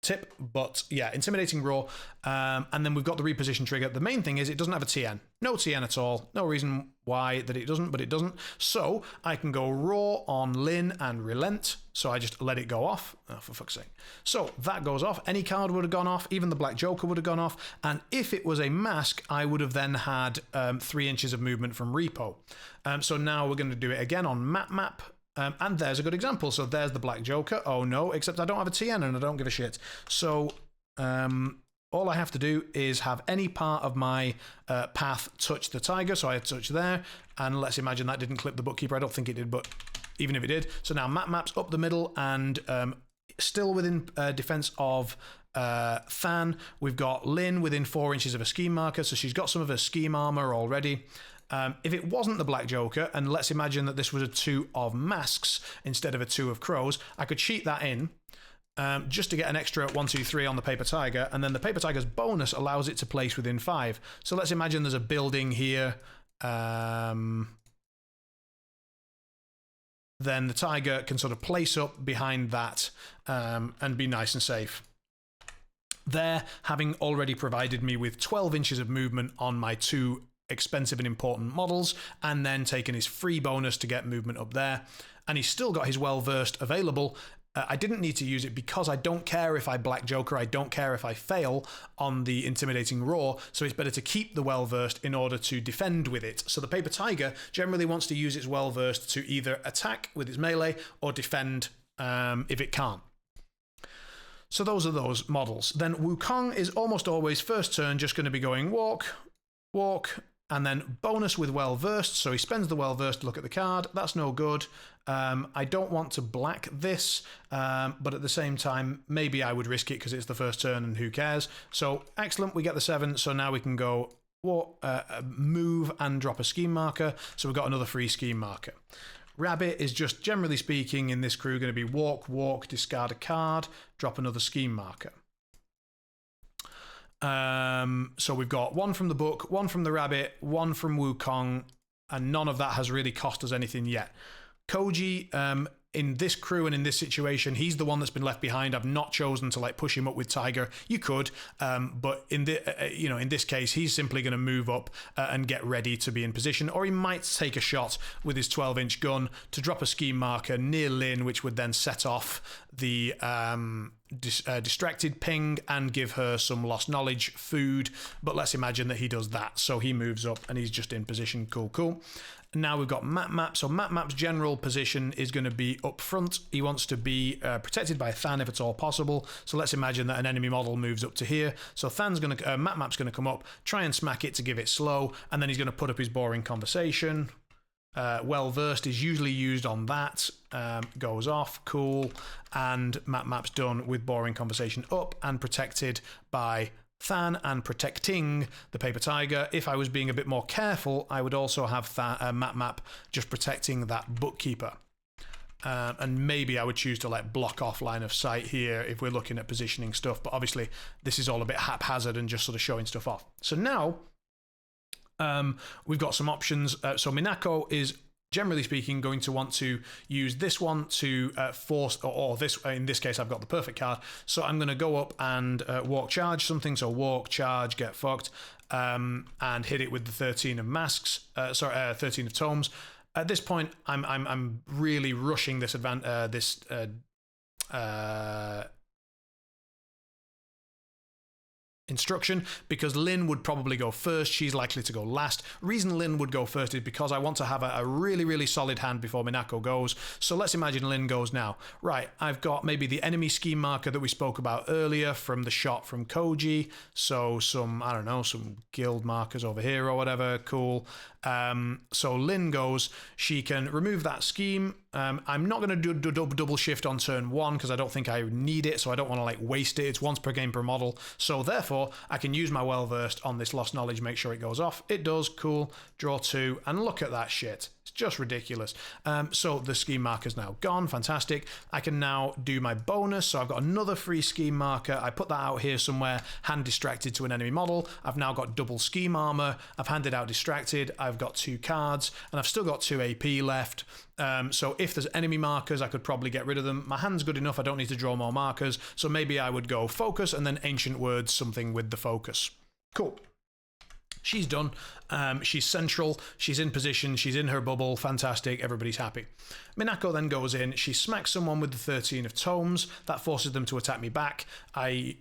tip, but yeah, intimidating roar. And then we've got the reposition trigger. The main thing is it doesn't have a TN. No TN at all. No reason why that it doesn't, but it doesn't. So I can go roar on Lin and relent. So I just let it go off. Oh, for fuck's sake. So that goes off. Any card would have gone off. Even the Black Joker would have gone off. And if it was a mask, I would have then had 3 inches of movement from repo. So now we're going to do it again on map. And there's a good example. So there's the Black Joker. Oh no, except I don't have a TN and I don't give a shit. So all I have to do is have any part of my path touch the tiger. So I touch there. And let's imagine that didn't clip the bookkeeper. I don't think it did, but even if it did. So now map's up the middle and still within defense of Than. We've got Lin within 4 inches of a scheme marker. So she's got some of her scheme armor already. If it wasn't the Black Joker, and let's imagine that this was a 2 of masks instead of a 2 of crows, I could cheat that in just to get an extra 1, 2, 3 on the Paper Tiger, and then the Paper Tiger's bonus allows it to place within 5. So let's imagine there's a building here. Then the tiger can sort of place up behind that and be nice and safe. There, having already provided me with 12 inches of movement on my 2 expensive and important models, and then taken his free bonus to get movement up there, and he's still got his well-versed available. I didn't need to use it because I don't care if I Black Joker, I don't care if I fail on the intimidating roar, so it's better to keep the well-versed in order to defend with it. So the Paper Tiger generally wants to use its well-versed to either attack with its melee or defend if it can't. So those are those models. Then Wukong is almost always first turn just going to be going walk, and then bonus with well-versed. So he spends the well-versed to look at the card. That's no good. I don't want to black this, but at the same time, maybe I would risk it because it's the first turn and who cares. So excellent, we get the 7. So now we can go move and drop a scheme marker. So we've got another free scheme marker. Rabbit is just, generally speaking, in this crew going to be walk, discard a card, drop another scheme marker. So we've got 1 from the book, 1 from the rabbit, 1 from Wukong, and none of that has really cost us anything yet. Koji in this crew and in this situation, he's the one that's been left behind. I've not chosen to like push him up with Tiger. You could, but in the in this case, he's simply going to move up and get ready to be in position, or he might take a shot with his 12-inch gun to drop a scheme marker near Lynn, which would then set off the distracted ping and give her some lost knowledge food. But let's imagine that he does that, so he moves up and he's just in position. Cool. Now we've got Map. So Map's general position is going to be up front. He wants to be protected by Than if it's all possible. So let's imagine that an enemy model moves up to here. So Than's going to Map's going to come up, try and smack it to give it slow, and then he's going to put up his boring conversation. Well versed is usually used on that. Goes off, cool, and Map's done with boring conversation up and protected by Than and protecting the paper tiger. If I was being a bit more careful, I would also have Map just protecting that bookkeeper. And maybe I would choose to like block off line of sight here if we're looking at positioning stuff. But obviously, this is all a bit haphazard and just sort of showing stuff off. So now we've got some options. So Minako is, generally speaking, going to want to use this one to force, or this, in this case, I've got the perfect card. So I'm going to go up and walk charge something. So walk, charge, get fucked, and hit it with the 13 of masks. 13 of tomes. At this point, I'm really rushing this instruction because Lynn would probably go first. She's likely to go last. Reason Lynn would go first is because I want to have a really solid hand before Minako goes. So let's imagine Lynn goes now. Right, I've got maybe the enemy scheme marker that we spoke about earlier from the shot from Koji. So some, I don't know, some guild markers over here or whatever. Cool. So Lynn goes, she can remove that scheme. I'm not going to do double shift on turn 1 because I don't think I need it, so I don't want to like waste it. It's once per game per model, so therefore I can use my well versed on this lost knowledge, make sure it goes off. It does. Cool. Draw 2, and look at that shit. It's just ridiculous. So the scheme marker's now gone. Fantastic. I can now do my bonus, so I've got another free scheme marker. I put that out here somewhere, hand distracted to an enemy model. I've now got double scheme armor. I've handed out distracted. I've got 2 cards, and I've still got 2 AP left. So if there's enemy markers, I could probably get rid of them. My hand's good enough, I don't need to draw more markers. So maybe I would go focus and then ancient words, something with the focus. Cool. She's done. She's central. She's in position. She's in her bubble. Fantastic. Everybody's happy. Minako then goes in. She smacks someone with the 13 of tomes. That forces them to attack me back. I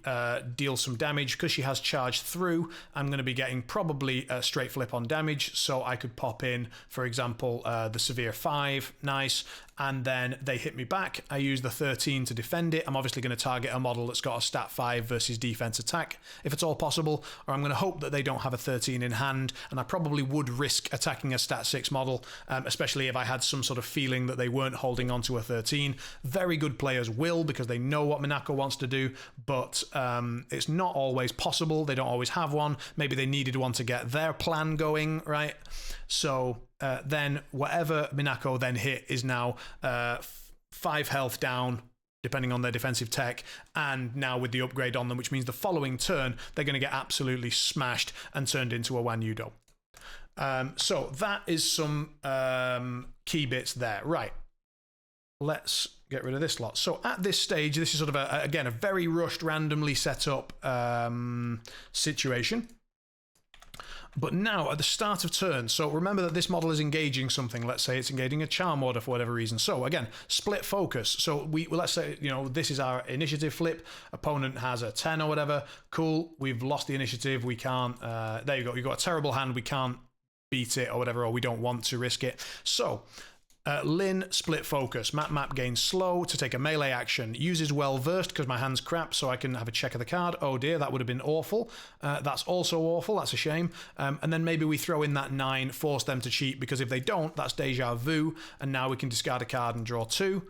deal some damage. Because she has charged through, I'm going to be getting probably a straight flip on damage. So I could pop in, for example, the severe 5. Nice. And then they hit me back. I use the 13 to defend it. I'm obviously going to target a model that's got a stat 5 versus defense attack, if it's all possible. Or I'm going to hope that they don't have a 13 in hand. And I probably would risk attacking a stat 6 model, especially if I had some sort of feeling that they weren't holding on to a 13. Very good players will, because they know what Minako wants to do, but it's not always possible. They don't always have one. Maybe they needed one to get their plan going, right? So then whatever Minako then hit is now 5 health down, depending on their defensive tech, and now with the upgrade on them, which means the following turn they're going to get absolutely smashed and turned into a Wanyudo. So that is some key bits there. Right, let's get rid of this lot. So at this stage, this is sort of, again, a very rushed, randomly set up situation. But now, at the start of turn, so remember that this model is engaging something. Let's say it's engaging a charm order for whatever reason. So again, split focus. So let's say, this is our initiative flip. Opponent has a 10 or whatever. Cool. We've lost the initiative. We can't. There you go. You've got a terrible hand. We can't beat it or whatever, or we don't want to risk it. So Lynn, split focus. Map gains slow to take a melee action. Uses well versed because my hand's crap, so I can have a check of the card. Oh dear, that would have been awful. That's also awful. That's a shame. And then maybe we throw in that 9, force them to cheat, because if they don't, that's deja vu. And now we can discard a card and draw 2.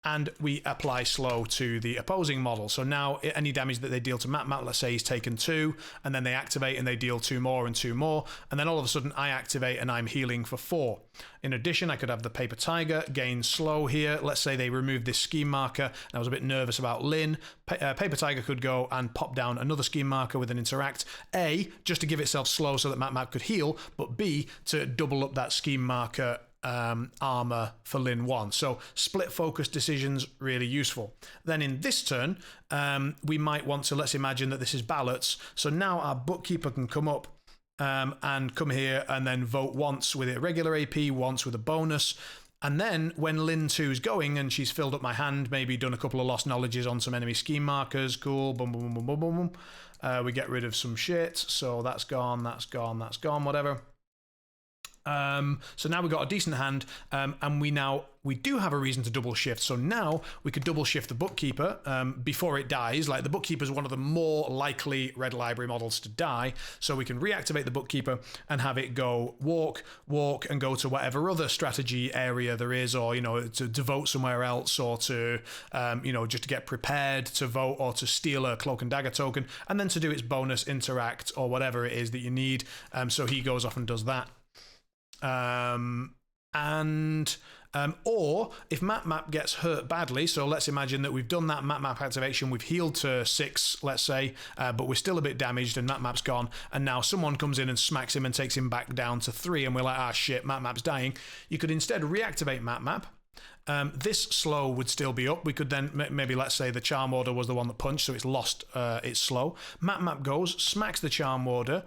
And we apply slow to the opposing model. So now any damage that they deal to Map, let's say he's taken 2, and then they activate and they deal 2 more and 2 more, and then all of a sudden I activate and I'm healing for 4. In addition, I could have the Paper Tiger gain slow here. Let's say they remove this scheme marker, and I was a bit nervous about Lynn. Paper Tiger could go and pop down another scheme marker with an interact. A, just to give itself slow so that Map could heal, but B, to double up that scheme marker armor for Lin 1. So split focus decisions, really useful. Then in this turn, we might want to, let's imagine that this is ballots. So now our bookkeeper can come up and come here and then vote once with a regular AP, once with a bonus. And then when Lin 2's going and she's filled up my hand, maybe done a couple of lost knowledges on some enemy scheme markers, cool, boom, boom, boom, boom, boom, boom. We get rid of some shit, so that's gone, that's gone, that's gone, whatever. So now we've got a decent hand, and we do have a reason to double shift. So now we could double shift the bookkeeper before it dies. Like, the bookkeeper is one of the more likely red library models to die. So we can reactivate the bookkeeper and have it go walk, and go to whatever other strategy area there is, or, you know, to vote somewhere else, or to, you know, just to get prepared to vote, or to steal a cloak and dagger token, and then to do its bonus interact or whatever it is that you need. So he goes off and does that. Or if Map gets hurt badly, so let's imagine that we've done that Map activation, we've healed to 6, let's say, but we're still a bit damaged and Map's gone, and now someone comes in and smacks him and takes him back down to 3, and we're like, ah shit, Map's dying. You could instead reactivate Map. This slow would still be up. We could then, maybe let's say the Charm Warder was the one that punched, so it's lost its slow. Map goes, smacks the Charm Warder,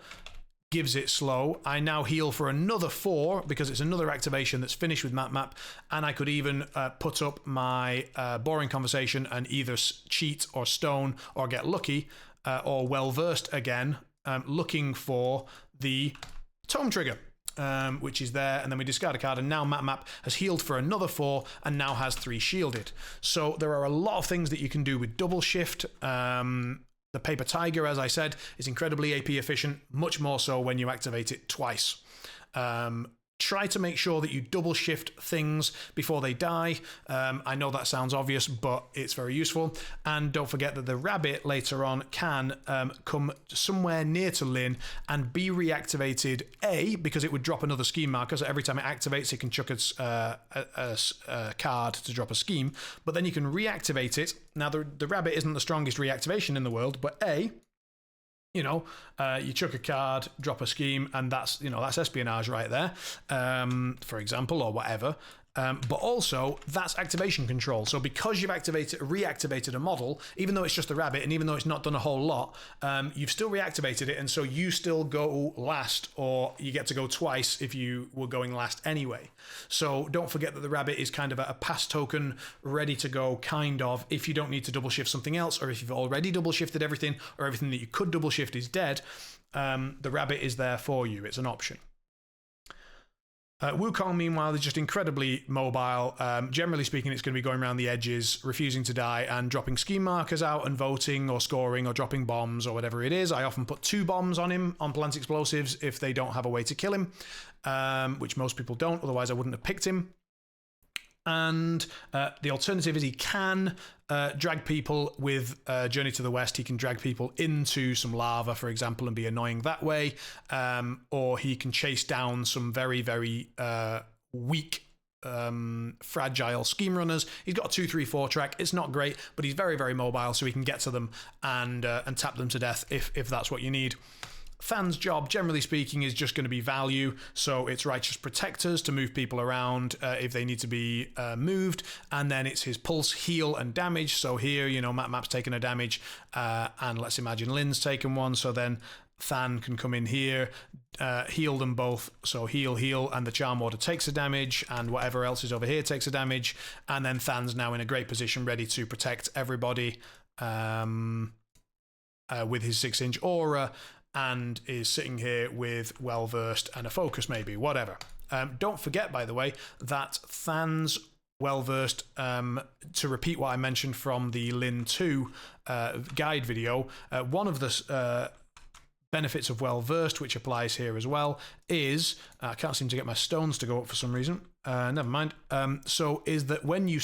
gives it slow. I now heal for another 4 because it's another activation that's finished with Map, and I could even put up my boring conversation and either cheat or stone or get lucky or well versed again, looking for the tome trigger, which is there, and then we discard a card, and now Map has healed for another 4 and now has 3 shielded. So there are a lot of things that you can do with double shift. The Paper Tiger, as I said, is incredibly AP efficient, much more so when you activate it twice. Try to make sure that you double shift things before they die. I know that sounds obvious, but it's very useful. And don't forget that the rabbit later on can come somewhere near to Lin and be reactivated, because it would drop another scheme marker, so every time it activates it can chuck a card to drop a scheme, but then you can reactivate it. Now the rabbit isn't the strongest reactivation in the world, but you know, you chuck a card, drop a scheme, and that's, you know, that's espionage right there, for example, or whatever. But also, that's activation control. So because you've reactivated a model, even though it's just a rabbit, and even though it's not done a whole lot, you've still reactivated it, and so you still go last, or you get to go twice if you were going last anyway. So don't forget that the rabbit is kind of a pass token, ready to go, kind of, if you don't need to double shift something else, or if you've already double shifted everything, or everything that you could double shift is dead, the rabbit is there for you. It's an option. Wukong, meanwhile, is just incredibly mobile. Generally speaking, it's going to be going around the edges, refusing to die, and dropping scheme markers out and voting or scoring or dropping bombs or whatever it is. I often put 2 bombs on him on plant explosives if they don't have a way to kill him, which most people don't, otherwise I wouldn't have picked him. And the alternative is he can drag people with Journey to the West. He can drag people into some lava, for example, and be annoying that way. Or he can chase down some very, very weak, fragile scheme runners. He's got a 2-3-4 track. It's not great, but he's very, very mobile, so he can get to them and tap them to death if that's what you need. Than's job, generally speaking, is just going to be value, so it's Righteous Protectors to move people around if they need to be moved, and then it's his pulse, heal, and damage. So here, you know, Map's taken a damage, and let's imagine Lin's taken one, so then Than can come in here, heal them both, so heal, and the Charm Warder takes a damage, and whatever else is over here takes a damage, and then Than's now in a great position, ready to protect everybody with his 6-inch aura, and is sitting here with well versed and a focus, maybe, whatever. Don't forget, by the way, that Than's well versed, to repeat what I mentioned from the Lin 2 guide video, one of the benefits of well versed, which applies here as well, is I can't seem to get my stones to go up for some reason. Never mind. So is that when you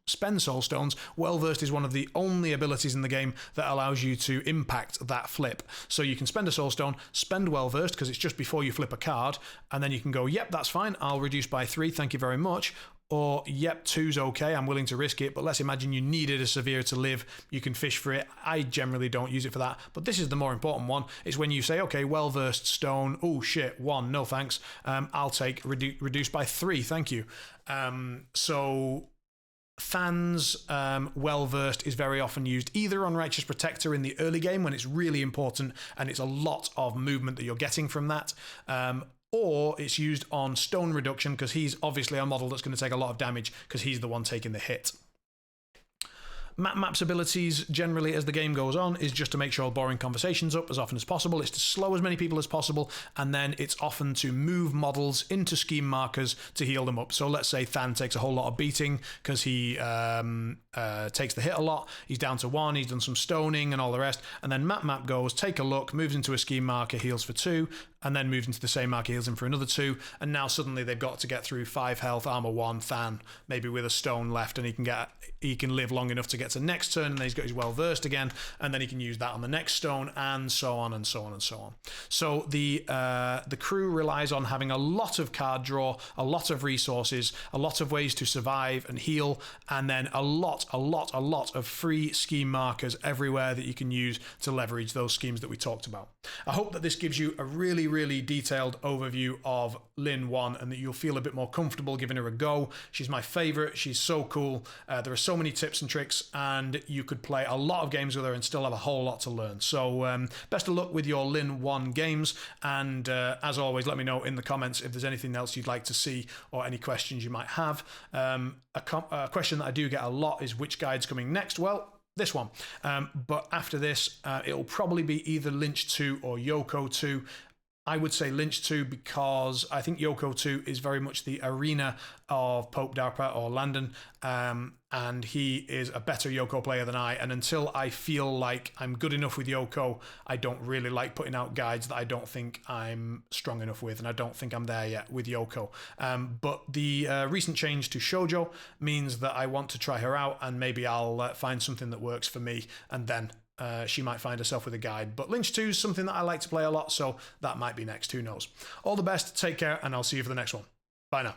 spend soul stones, well versed is one of the only abilities in the game that allows you to impact that flip. So you can spend a soul stone, spend well versed because it's just before you flip a card, and then you can go, yep, that's fine, I'll reduce by 3, thank you very much. Or, yep, 2's okay, I'm willing to risk it, but let's imagine you needed a severe to live, you can fish for it. I generally don't use it for that, but this is the more important one. It's when you say, okay, well-versed stone, oh shit, 1, no thanks, I'll take reduced by 3, thank you. So Than's well-versed is very often used either on Righteous Protector in the early game when it's really important and it's a lot of movement that you're getting from that, or it's used on Stone Reduction because he's obviously a model that's going to take a lot of damage because he's the one taking the hit. Map's abilities, generally as the game goes on, is just to make sure boring conversations up as often as possible. It's to slow as many people as possible, and then it's often to move models into scheme markers to heal them up. So let's say Than takes a whole lot of beating because he takes the hit a lot. He's down to 1, he's done some stoning and all the rest, and then Map goes, take a look, moves into a scheme marker, heals for 2, and then moves into the same marker, heals him for another 2, and now suddenly they've got to get through 5 health, armor 1, Than, maybe with a stone left, and he can live long enough to get to next turn, and then he's got his well versed again, and then he can use that on the next stone, and so on and so on and so on. So the crew relies on having a lot of card draw, a lot of resources, a lot of ways to survive and heal, and then a lot of free scheme markers everywhere that you can use to leverage those schemes that we talked about. I hope that this gives you a really detailed overview of Lin 1 and that you'll feel a bit more comfortable giving her a go. She's my favorite. She's so cool. There are so many tips and tricks, and you could play a lot of games with her and still have a whole lot to learn. So best of luck with your Lin 1 games, and as always, let me know in the comments if there's anything else you'd like to see or any questions you might have. A question that I do get a lot is which guide's coming next. Well, this one, but after this it'll probably be either Lynch 2 or Yoko 2. I would say Lynch 2 because I think Yoko 2 is very much the arena of Pope Darpa or Landon, and he is a better Yoko player than I, and until I feel like I'm good enough with Yoko, I don't really like putting out guides that I don't think I'm strong enough with, and I don't think I'm there yet with Yoko. But the recent change to Shoujo means that I want to try her out, and maybe I'll find something that works for me, and then she might find herself with a guide. But Lynch 2 is something that I like to play a lot, so that might be next. Who knows? All the best, take care, and I'll see you for the next one. Bye now.